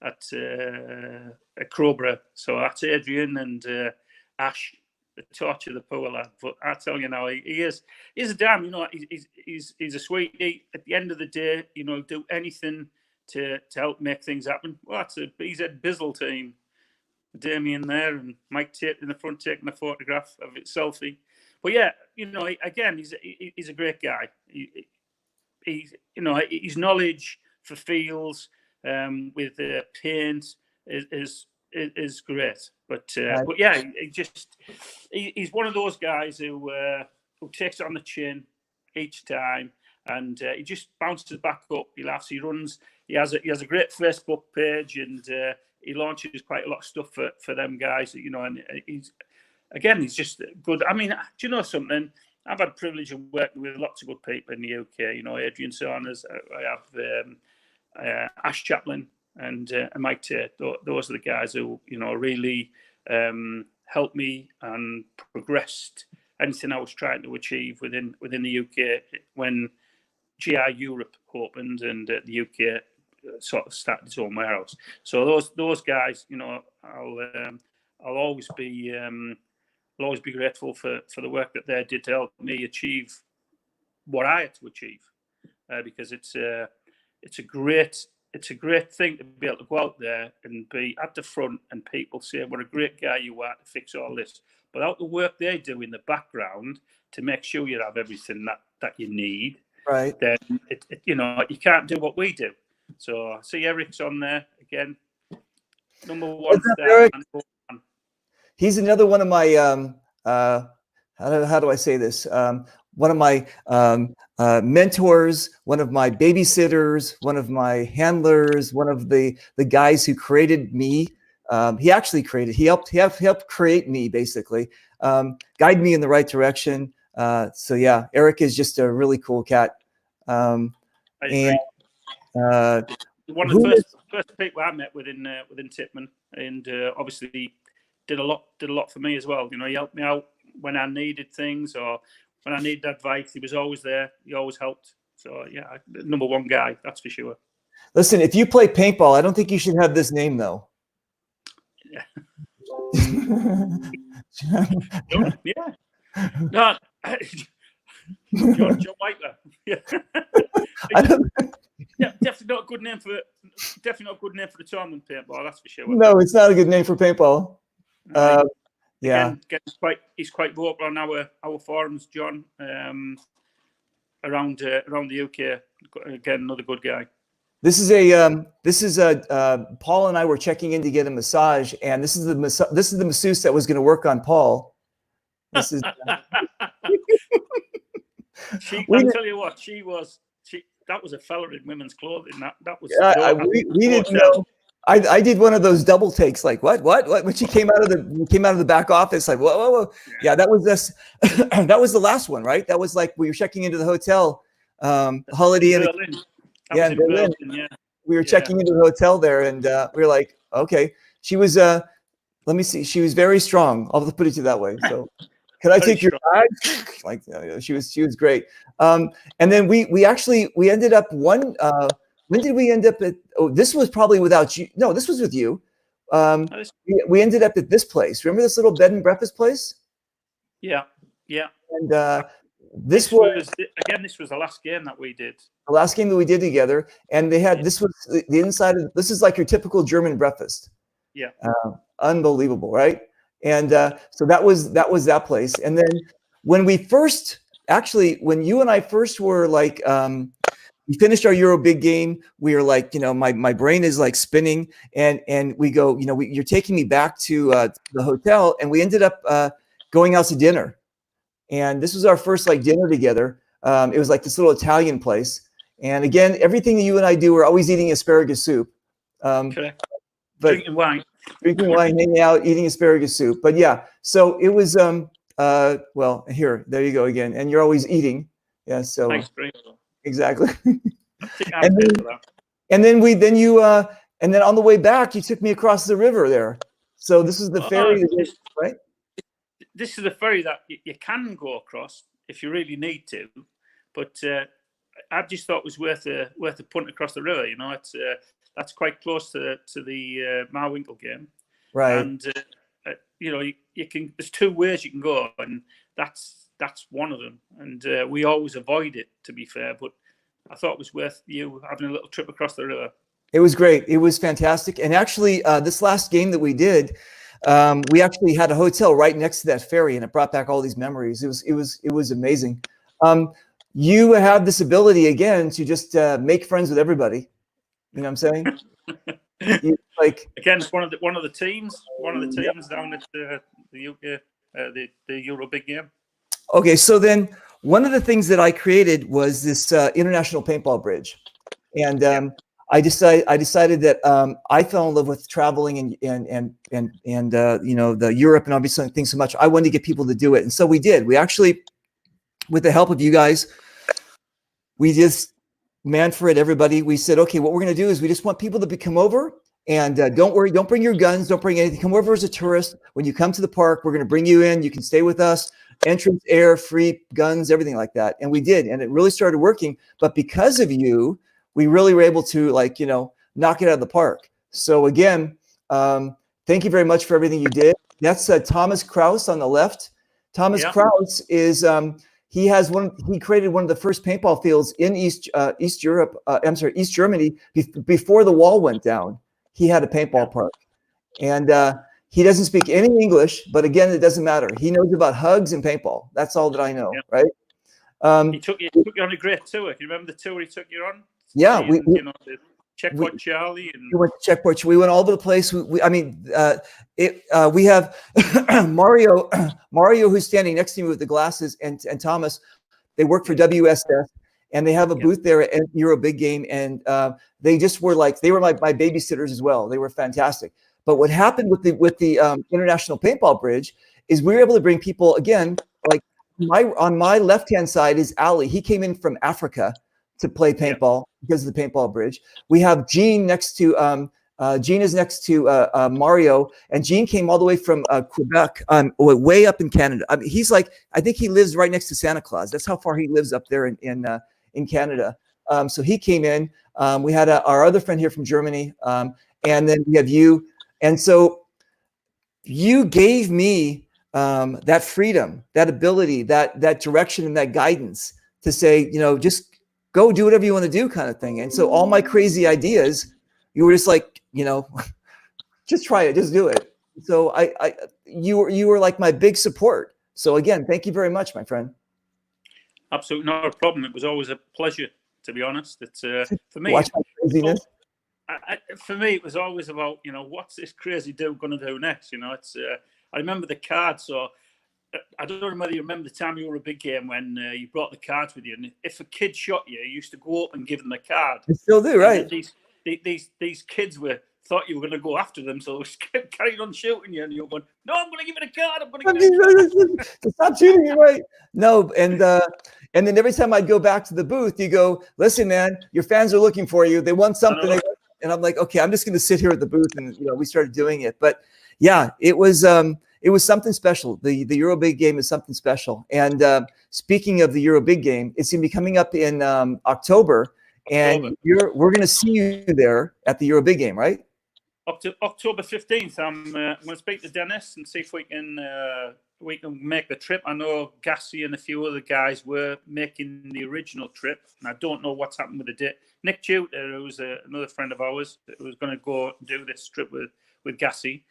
at Crowborough. So that's Adrian and Ash. The torture the poor lad. But I tell you now, he's a damn. You know, he's a sweetie. At the end of the day, you know, do anything to help make things happen. Well, that's a BZ Bizzle team. Damien there and Mike Tate in the front taking a photograph of it, selfie. But yeah, you know, again, he's a great guy. He's you know, his knowledge for fields with paint is great. But yeah, he's one of those guys who takes it on the chin each time, and he just bounces back up. He laughs. He runs. He has a great Facebook page, and he launches quite a lot of stuff for them guys. You know, and he's just good. I mean, do you know something? I've had the privilege of working with lots of good people in the UK. You know, Adrian Saunders. I have Ash Chaplin and Mike Tate. Those are the guys who, you know, really helped me and progressed anything I was trying to achieve within the UK when GI Europe opened and the UK sort of started its own warehouse. So those guys, you know, I'll always be grateful for the work that they did to help me achieve what I had to achieve, because it's a great thing to be able to go out there and be at the front and people say what a great guy you are to fix all this. But out the work they do in the background to make sure you have everything that you need, right? Then you know, you can't do what we do. So I see Eric's on there again. Number one. He's another one of my how do I say this? One of my mentors, one of my babysitters, one of my handlers, one of the guys who created me. He helped create me, basically, guide me in the right direction. So yeah, Eric is just a really cool cat. One of the first people I met within Tippmann, and obviously did a lot for me as well. You know, he helped me out when I needed things or when I needed advice. He was always there. He always helped. So yeah, number one guy, that's for sure. Listen, if you play paintball, I don't think you should have this name though. Yeah. Yeah. No. John Whiteler. Yeah. Yeah, definitely not a good name for the tournament paintball. That's for sure. No, it's not a good name for paintball. Yeah, again, he's quite vocal on our forums, John, around the UK. Again, another good guy. This is Paul and I were checking in to get a massage, and this is the masseuse that was going to work on Paul. This is. I'll tell you what, that was a fella in women's clothing. That was. We didn't know. I did one of those double takes, like what when she came out of the back office, like whoa. Yeah, that was this. That was the last one, right? That was like we were checking into the hotel, Holiday Inn. Yeah, Berlin. Yeah. We were checking into the hotel there, and we were like, okay. She was let me see. She was very strong. I'll put it to you that way. So, could I take your bag? Like, she was great. And then we ended up one. When did we end up at? Oh, this was probably without you. No, this was with you. We ended up at this place. Remember this little bed and breakfast place? Yeah. And this was the last game that we did. The last game that we did together, and they had this was the inside of this is like your typical German breakfast. Yeah. Unbelievable, right? And so that was that place. And then when you and I first were like. We finished our Euro big game. We were like, you know, my brain is like spinning, and we go, you know, you're taking me back to the hotel, and we ended up going out to dinner, and this was our first like dinner together. It was like this little Italian place, and again, everything that you and I do, we're always eating asparagus soup. Correct. But drinking wine, hanging out, eating asparagus soup. But yeah, so it was. Well, there you go again. And you're always eating. Yeah. So Thanks, Greg. exactly. I think I'm And paid then, for that. and then on the way back, you took me across the river there. So this is the ferry, right? This is the ferry that you can go across if you really need to, but I just thought it was worth a punt across the river. You know, it's that's quite close to the Marwinkle game, Right. and you know, you can. There's two ways you can go, and that's one of them. And we always avoid it, to be fair. But I thought it was worth you having a little trip across the river. It was great. It was fantastic. And actually, this last game that we did, we actually had a hotel right next to that ferry, and it brought back all these memories. It was amazing. You have this ability again to just make friends with everybody. You know what I'm saying? Like again, it's one of the teams down at the Euro big game. Okay, so then one of the things that I created was this international paintball bridge, and I decided that I fell in love with traveling and you know, the Europe and obviously things so much. I wanted to get people to do it, and so we did. We actually, with the help of you guys, we just Manfred, everybody, we said, okay, what we're going to do is we just want people to come over, and don't worry, don't bring your guns, don't bring anything. Come over as a tourist. When you come to the park, we're going to bring you in. You can stay with us. Entrance, air, free, guns, everything like that. And we did, and it really started working. But because of you, we really were able to, like, you know, knock it out of the park. So again, thank you very much for everything you did. That's Thomas Kraus on the left. Thomas Kraus is he created one of the first paintball fields in East Germany before the wall went down. He had a paintball park, and he doesn't speak any English, but again, it doesn't matter. He knows about hugs and paintball. That's all that I know, right? He took you on a great tour. Can you remember the tour he took you on? Yeah, you know, the Checkpoint Charlie. And we went to Checkpoint. We went all over the place. We have Mario, who's standing next to me with the glasses, and Thomas. They work for WSS, and they have a booth there at Euro Big Game, and they just were like, they were my babysitters as well. They were fantastic. But what happened with the International Paintball Bridge is we were able to bring people again. Like on my left hand side is Ali. He came in from Africa to play paintball because of the paintball bridge. We have Gene next to Gene is next to Mario, and Gene came all the way from Quebec, way up in Canada. I mean, he's like, I think he lives right next to Santa Claus. That's how far he lives up there in Canada. So he came in. We had our other friend here from Germany, and then we have you. And so you gave me that freedom, that ability, that direction, and that guidance to say, you know, just go do whatever you want to do, kind of thing. And so all my crazy ideas, you were just like, you know, just try it, just do it. So you were like my big support. So again, thank you very much, my friend. Absolutely not a problem. It was always a pleasure, to be honest. It's for me. Watch my craziness. For me, it was always about, you know, what's this crazy dude going to do next? You know, it's. I remember the cards. So I don't know whether you remember the time you were a big game when you brought the cards with you, and if a kid shot you, you used to go up and give them a card. I still do, right? These kids thought you were going to go after them, so they carried on shooting you, and you're going, "No, I'm going to give it a card. I'm going to give it a card." Stop shooting me, right? No, and then every time I'd go back to the booth, you go, "Listen, man, your fans are looking for you. They want something." And I'm like, "Okay, I'm just going to sit here at the booth," and you know, we started doing it. But yeah, it was something special. The Euro Big Game is something special. And speaking of the Euro Big Game, it's going to be coming up in October. And we're going to see you there at the Euro Big Game, right? October 15th. I'm going to speak to Dennis and see if we can make the trip. I know Gassy and a few other guys were making the original trip, and I don't know what's happened with the date. Nick Tutor, who's another friend of ours, was going to go do this trip with Gassy.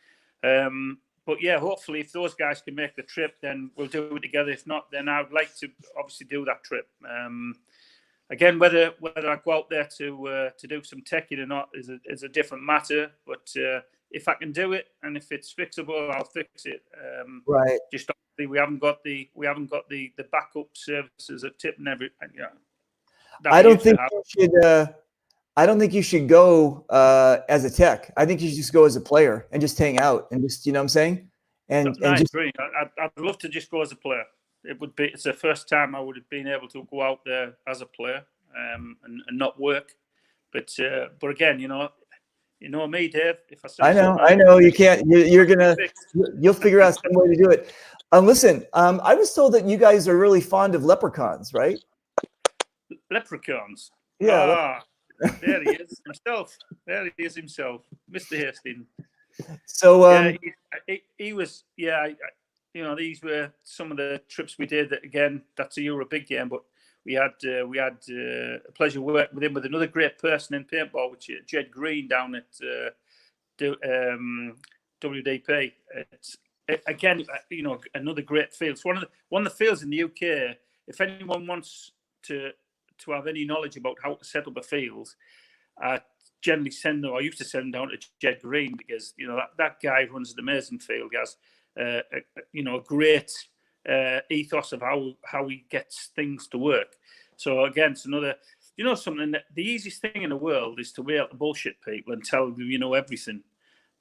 But yeah, hopefully, if those guys can make the trip, then we'll do it together. If not, then I would like to obviously do that trip. Again, whether I go out there to do some teching or not is a different matter. But if I can do it, and if it's fixable, I'll fix it. Right. Just obviously, we haven't got the backup services at tip and every. You know, I don't think you should go as a tech. I think you should just go as a player and just hang out and just, you know what I'm saying? and No, just brilliant. I'd love to just go as a player. It's the first time I would have been able to go out there as a player, and not work. But again, you know me, Dave. If I say I know you can't. You'll figure out some way to do it. Listen, I was told that you guys are really fond of leprechauns, right? Leprechauns. Yeah. There he is himself. There he is himself, Mr. Hastings. So yeah, he was. Yeah, these were some of the trips we did. That again, that's a Euro big game, but we had a pleasure working with him, with another great person in paintball, which is Jed Green down at WDP. Again, another great field. It's one of the fields in the UK. If anyone wants to have any knowledge about how to set up a field, I generally send them. I used to send them down to Jed Green, because that guy runs an amazing field. He has a great ethos of how he gets things to work. So again, it's another. Something that the easiest thing in the world is to be able to bullshit people and tell them you know everything.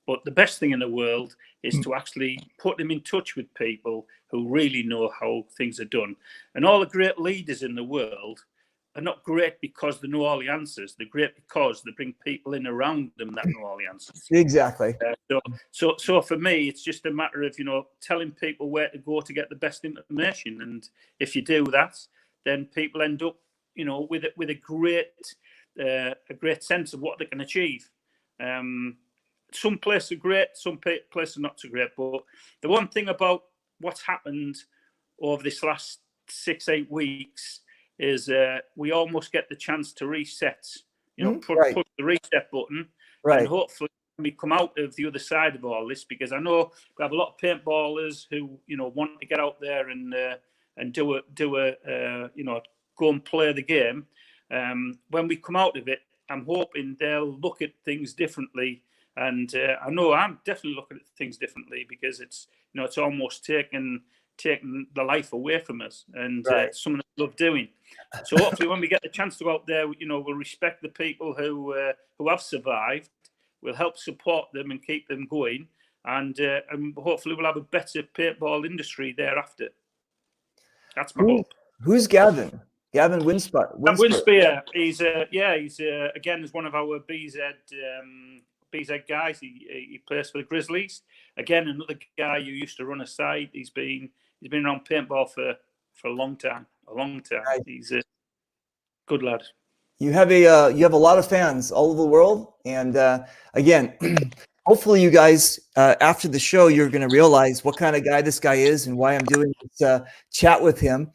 But the best thing in the world is to actually put them in touch with people who really know how things are done. And all the great leaders in the world are not great because they know all the answers. They're great because they bring people in around them that know all the answers. Exactly. So for me, it's just a matter of telling people where to go to get the best information. And if you do that, then people end up with a great sense of what they can achieve. Some places are great, some places are not so great. But the one thing about what's happened over this last 6-8 weeks is we almost get the chance to reset, push the reset button, and hopefully we come out of the other side of all this, because I know we have a lot of paintballers who want to get out there and do go and play the game. When we come out of it, I'm hoping they'll look at things differently. And I know I'm definitely looking at things differently, because it's it's almost taking the life away from us, and something I love doing. So hopefully, when we get the chance to go out there, we'll respect the people who have survived. We'll help support them and keep them going, and hopefully, we'll have a better paintball industry thereafter. That's my hope. Who's Gavin? Gavin Winspear. Winspear. He's again is one of our BZ guys. He plays for the Grizzlies. Again, another guy who used to run a side. He's been around paintball for a long time. Right. He's a good lad. You have a lot of fans all over the world, and again, hopefully, you guys after the show, you're going to realize what kind of guy this guy is and why I'm doing this chat with him.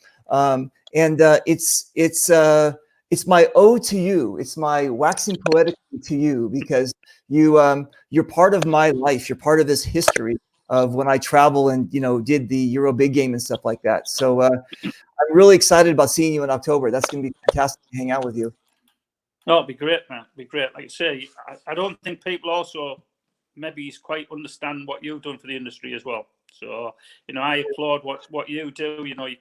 It's my ode to you. It's my waxing poetic to you, because you're part of my life. You're part of this history of when I travel and did the Euro big game and stuff like that. So I'm really excited about seeing you in October. That's going to be fantastic to hang out with you. No, it'd be great, man. It'd be great. Like I say, I don't think people also maybe quite understand what you've done for the industry as well. So I applaud what you do. You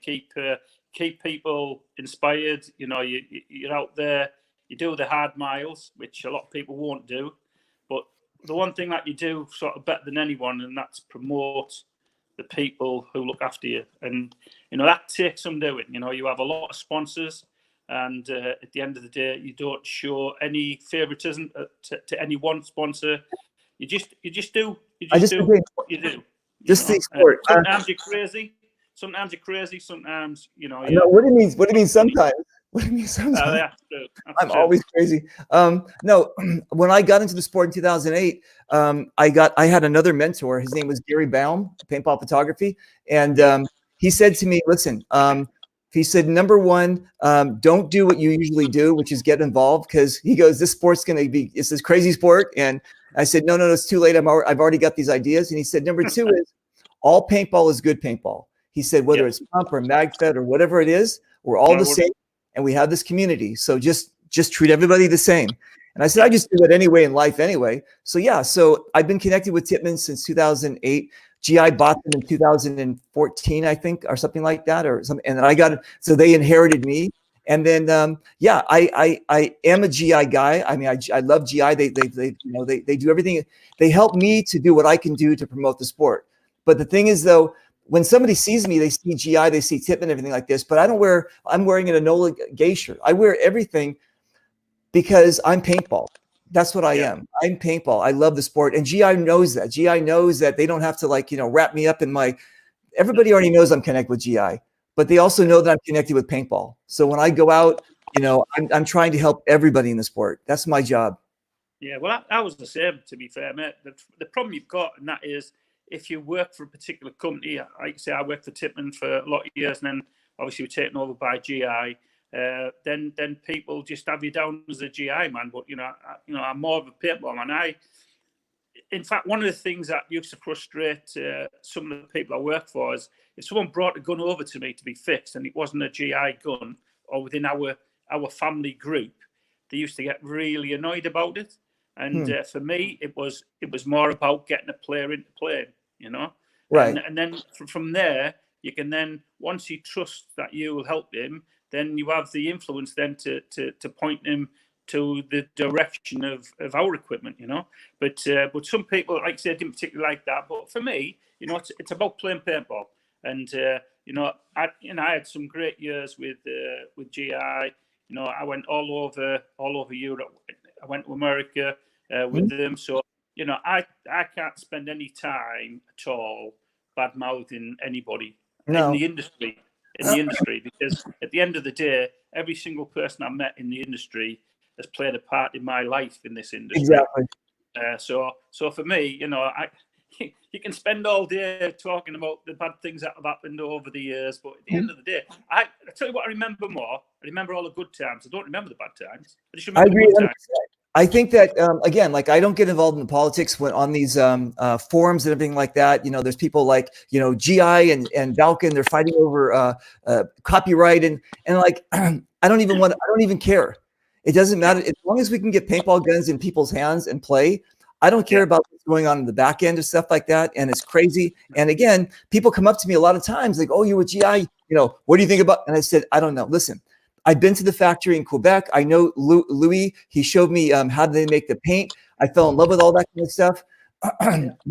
keep people inspired. You're out there. You do the hard miles, which a lot of people won't do. But the one thing that you do sort of better than anyone, and that's promote the people who look after you. And that takes some doing. You have a lot of sponsors, and at the end of the day, you don't show any favoritism to any one sponsor. You just do what you do. Just the sport. Sometimes you're crazy. Sometimes you're crazy. Sometimes What do you mean? What do you mean sometimes? What do you mean sometimes? That's I'm always crazy. No, when I got into the sport in 2008, I had another mentor. His name was Gary Baum, paintball photography, and he said to me, "Listen." He said, number one, don't do what you usually do, which is get involved, because he goes, this sport's going to be, it's this crazy sport. And I said, no, it's too late. I've already got these ideas. And he said, number two is all paintball is good paintball. He said, whether it's pump or MagFed or whatever it is, we're all the same, and we have this community. So just treat everybody the same. And I said, I just do that anyway in life anyway. So so I've been connected with Tippmann since 2008. GI bought them in 2014, I think, or something like that, or something. And then so they inherited me. And then, I am a GI guy. I mean, I love GI. They do everything. They help me to do what I can do to promote the sport. But the thing is, though, when somebody sees me, they see GI, they see Tippmann, everything like this. But I don't wear. I'm wearing an Enola Gay shirt. I wear everything because I'm paintball. That's what I am. I'm paintball. I love the sport, and GI knows that. GI knows that they don't have to wrap me up in my. Everybody already knows I'm connected with GI, but they also know that I'm connected with paintball. So when I go out, I'm trying to help everybody in the sport. That's my job. Yeah, well, I was the same, to be fair, mate. The problem you've got, and that is, if you work for a particular company, like I say, I worked for Tippmann for a lot of years, and then obviously we're taken over by GI. Then people just have you down as a GI man. But I'm more of a paintball man. In fact, one of the things that used to frustrate some of the people I work for is if someone brought a gun over to me to be fixed and it wasn't a GI gun or within our family group, they used to get really annoyed about it. And for me, it was more about getting a player into playing, Right. And then from there, you can then, once he trusts that you will help him, then you have the influence then to point him to the direction of our equipment, But some people, like I said, didn't particularly like that. But for me, it's about playing paintball. And I had some great years with GI. I went all over Europe. I went to America with them. So I can't spend any time at all bad mouthing anybody in the industry. Because at the end of the day, every single person I met in the industry has played a part in my life in this industry. Exactly. So for me, you can spend all day talking about the bad things that have happened over the years, but at the end of the day, I tell you what I remember more. I remember all the good times. I don't remember the bad times. I just remember the good times. I think that again, like I don't get involved in politics when on these forums and everything like that. There's people like GI and Valken. They're fighting over copyright and like I don't even care. It doesn't matter as long as we can get paintball guns in people's hands and play. I don't care about what's going on in the back end of stuff like that. And it's crazy. And again, people come up to me a lot of times like, "Oh, you're with GI. What do you think about?" And I said, "I don't know. Listen, I've been to the factory in Quebec. I know Louis. He showed me how they make the paint. I fell in love with all that kind of stuff.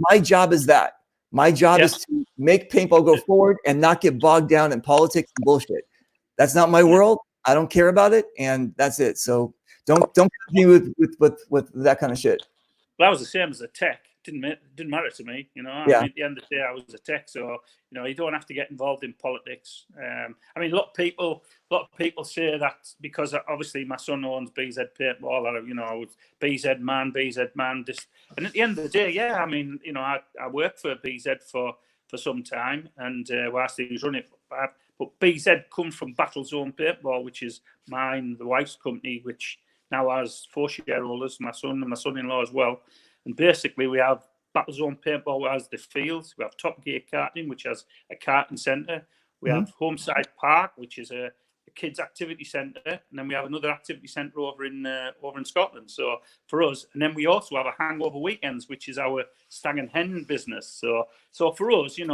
My job is that. My job is to make paintball go forward and not get bogged down in politics and bullshit. That's not my world. I don't care about it, and that's it. So don't continue with that kind of shit." Well, I was the same as a tech. Didn't matter to me, I mean, at the end of the day, I was a tech, so you don't have to get involved in politics. I mean, a lot of people say that because obviously my son owns BZ Paintball, I was BZ man. And at the end of the day, I mean, I worked for BZ for some time, and whilst he was running it, but BZ comes from Battle Zone Paintball, which is mine, the wife's company, which now has 4 shareholders, my son and my son-in-law as well. And basically, we have Battle Zone Paintball, which has the fields. We have Top Gear Karting, which has a karting centre. We have Homeside Park, which is a kids' activity centre. And then we have another activity centre over in Scotland. So for us, and then we also have a Hangover Weekends, which is our stag and hen business. So for us, I'm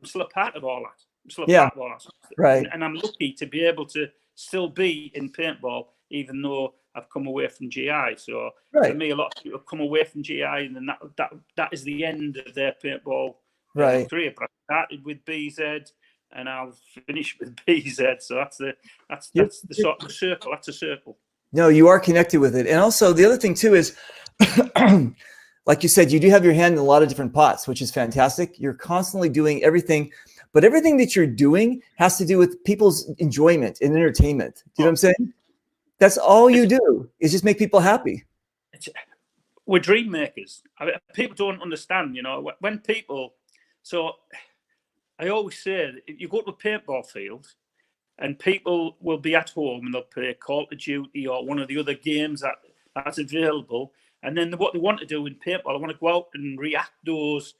still a part of all that. I'm still a part of all that. Right. And I'm lucky to be able to still be in paintball, even though I've come away from GI. So for me, a lot of people have come away from GI, and then that is the end of their paintball career. But I started with BZ, and I'll finish with BZ. So that's the sort of circle. That's a circle. No, you are connected with it, and also the other thing too is, like you said, you do have your hand in a lot of different pots, which is fantastic. You're constantly doing everything. But everything that you're doing has to do with people's enjoyment and entertainment. Do you know what I'm saying? That's all you do is just make people happy. We're dream makers. I mean, people don't understand, when people. So I always say, if you go to a paintball field and people will be at home and they'll play Call of Duty or one of the other games that's available. And then what they want to do in paintball, they want to go out and react those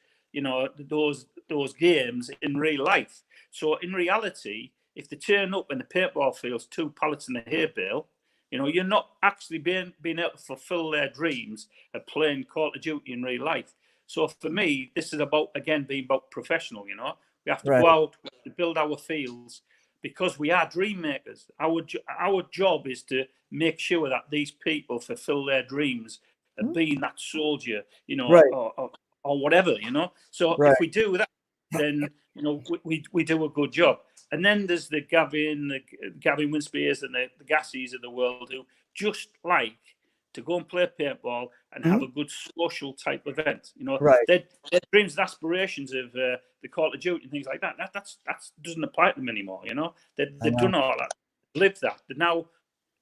games in real life. So in reality, if they turn up and the paintball field's 2 pallets in a hay bale, you're not actually being able to fulfill their dreams of playing Call of Duty in real life. So for me, this is being about professional. We have to go out to build our fields because we are dream makers. Our job is to make sure that these people fulfill their dreams of being that soldier, or whatever, you know. So Right. if we do that, then we do a good job. And then there's the Gavin Winspears and the Gassies of the world who just like to go and play paintball and have a good social type event. You know, Right. their dreams and aspirations of the Call of Duty and things like that. That doesn't apply to them anymore. You know, they've done all that, lived that.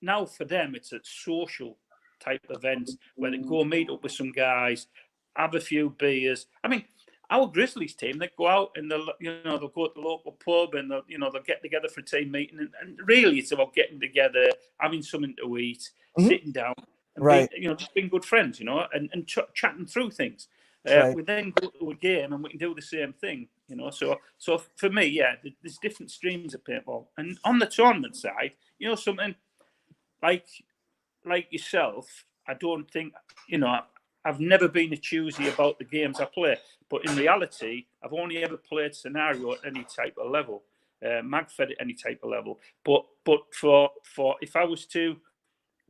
Now for them, it's a social type event where they go meet up with some guys, have a few beers. I mean, our Grizzlies team, they go out and they'll go to the local pub and they'll get together for a team meeting. And really, it's about getting together, having something to eat, sitting down, and just being good friends, and chatting through things. We then go to a game and we can do the same thing, So for me, yeah, there's different streams of paintball. And on the tournament side, something like yourself, I don't think, I've never been a choosy about the games I play, but in reality, I've only ever played scenario at any type of level, MagFed at any type of level. But for if I was to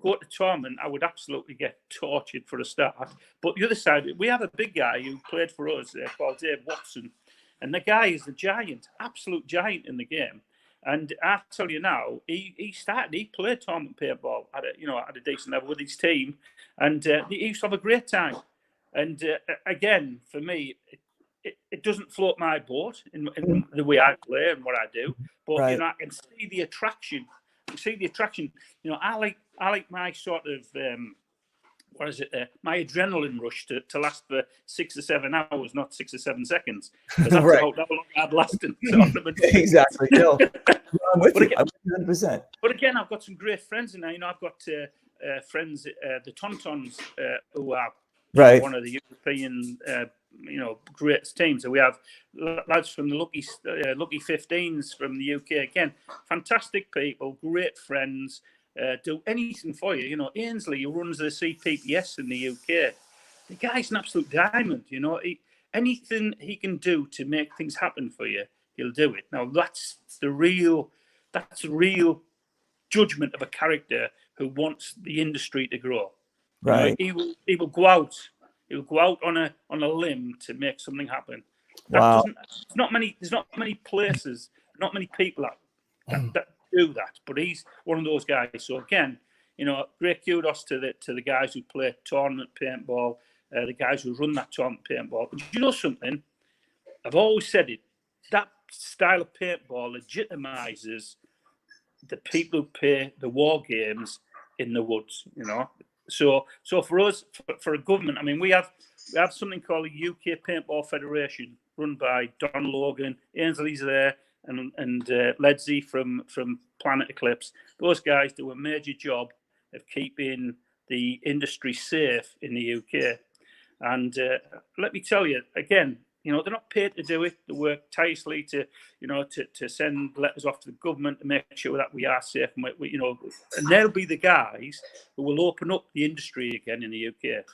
go to tournament, I would absolutely get tortured for a start. But the other side, we have a big guy who played for us called Dave Watson, and the guy is a giant, absolute giant in the game. And I tell you now, he played tournament paintball at a decent level with his team, and he used to have a great time. And again, for me, it doesn't float my boat in the way I play and what I do, but I can see the attraction. I like my sort of my adrenaline rush to last for 6 or 7 hours, not 6 or 7 seconds. Because that's about how long I'd last in tournament. Exactly. No, I'm with you. I'm 100%. But again, I've got some great friends in there. I've got friends, the Tauntauns, who are one of the European, greatest teams. So we have lads from the Lucky 15s from the UK. Again, fantastic people, great friends. Do anything for you. Ainsley, who runs the CPPS in the UK, the guy's an absolute diamond. Anything he can do to make things happen for you, he'll do it. Now that's real judgment of a character who wants the industry to grow. Right. He will go out. He will go out on a limb to make something happen. Wow. There's not many places, not many people that do that, but he's one of those guys. So again, great kudos to the guys who play tournament paintball, the guys who run that tournament paintball. But you know something? I've always said it. That style of paintball legitimizes the people who play the war games in the woods. So for us, for a government, I mean, we have something called the UK Paintball Federation, run by Don Logan. Ainsley's there. And Ledsy from Planet Eclipse. Those guys do a major job of keeping the industry safe in the UK. And let me tell you, again, they're not paid to do it. They work tirelessly to send letters off to the government to make sure that we are safe. And and they'll be the guys who will open up the industry again in the UK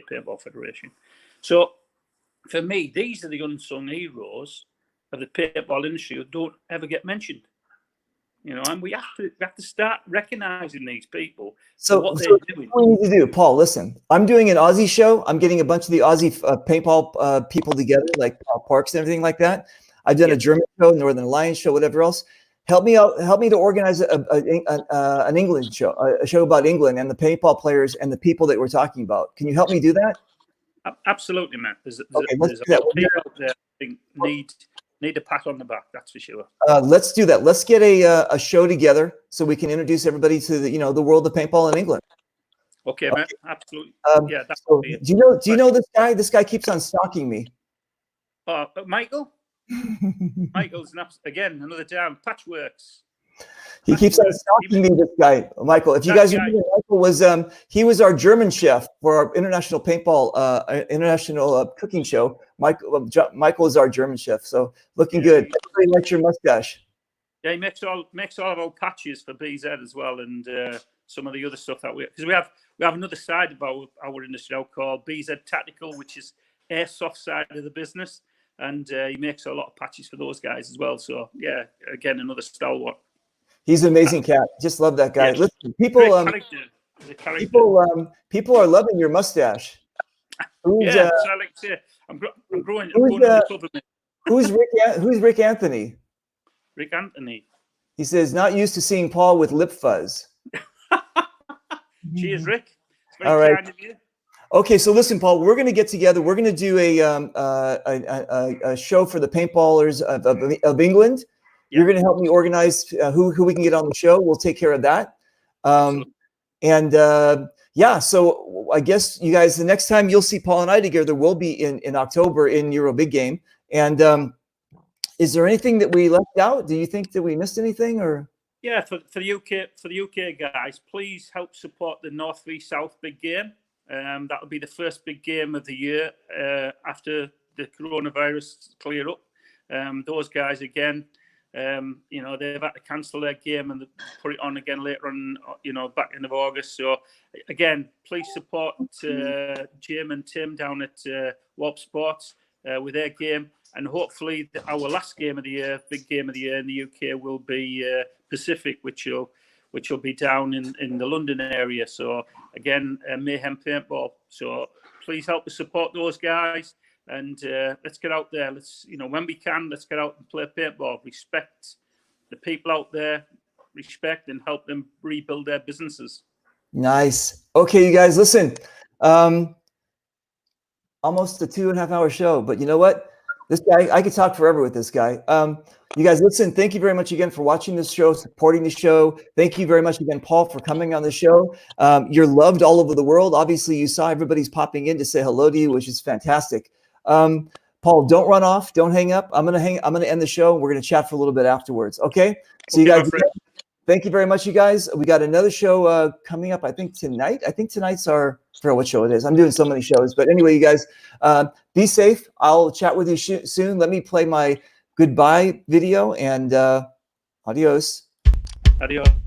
Paintball Federation. So for me, these are the unsung heroes of the paintball industry who don't ever get mentioned, and we have to start recognizing these people. So what they're doing. What we need to do, Paul, listen, I'm doing an Aussie show. I'm getting a bunch of the Aussie paintball people together, like Parks and everything like that. I've done a German show, Northern Alliance show, whatever else. Help me out. Help me to organize an England show, a show about England and the paintball players and the people that we're talking about. Can you help me do that? Absolutely, man. There's a Okay, lot of people out there who need a pat on the back. That's for sure. Let's do that. Let's get a show together so we can introduce everybody to the world of paintball in England. Okay, man. Absolutely. Yeah. So, do you know this guy? This guy keeps on stalking me. Michael. Michael's again another down. Patchworks. He keeps on stalking me, this guy, Michael. If you guys remember, Michael was he was our German chef for our international paintball, international cooking show. Michael is our German chef, so looking good. Everybody likes your mustache. Yeah, he makes all of our patches for BZ as well, and some of the other stuff that because we have another side of our industry now called BZ Tactical, which is airsoft side of the business, and he makes a lot of patches for those guys as well. So yeah, again another stalwart. He's an amazing cat. Just love that guy. Yeah. Listen, people are loving your mustache. Yeah, so I like to say, I'm growing. Who's, I'm going undercover, mate. Who's Rick Anthony? Rick Anthony. He says, not used to seeing Paul with lip fuzz. Cheers, Rick. It's very All right. kind of you. Okay, so listen, Paul, we're going to get together. We're going to do a show for the paintballers of England. Yeah. You're going to help me organize who we can get on the show. We'll take care of that. Yeah, so I guess you guys, the next time you'll see Paul and I together will be in October in Euro Big Game. And is there anything that we left out? Do you think that we missed anything, or? Yeah, for the UK guys, please help support the North v South Big Game. That'll be the first big game of the year after the coronavirus clear up. Those guys again, you know, they've had to cancel their game and put it on again later on, you know, back end of August. So again, please support Jim and Tim down at Warp Sports with their game, and hopefully our last game of the year, big game of the year in the UK, will be Pacific, which will be down in the London area. So again, Mayhem Paintball. So please help us support those guys, and let's get out there. Let's, you know, when we can, let's get out and play paintball. Respect the people out there, respect and help them rebuild their businesses. Nice. Okay, you guys, listen. Almost a 2.5 hour show, but you know what? This guy, I could talk forever with this guy. You guys, listen, thank you very much again for watching this show, supporting the show. Thank you very much again, Paul, for coming on the show. You're loved all over the world. Obviously, you saw everybody's popping in to say hello to you, which is fantastic. Paul, don't run off. Don't hang up. I'm gonna end the show. We're gonna chat for a little bit afterwards. Okay? So you guys, thank you very much, you guys. We got another show coming up, I think tonight. I think tonight's I forgot what show it is. I'm doing so many shows. But anyway, you guys, be safe. I'll chat with you soon. Let me play my goodbye video, and adios. Adios.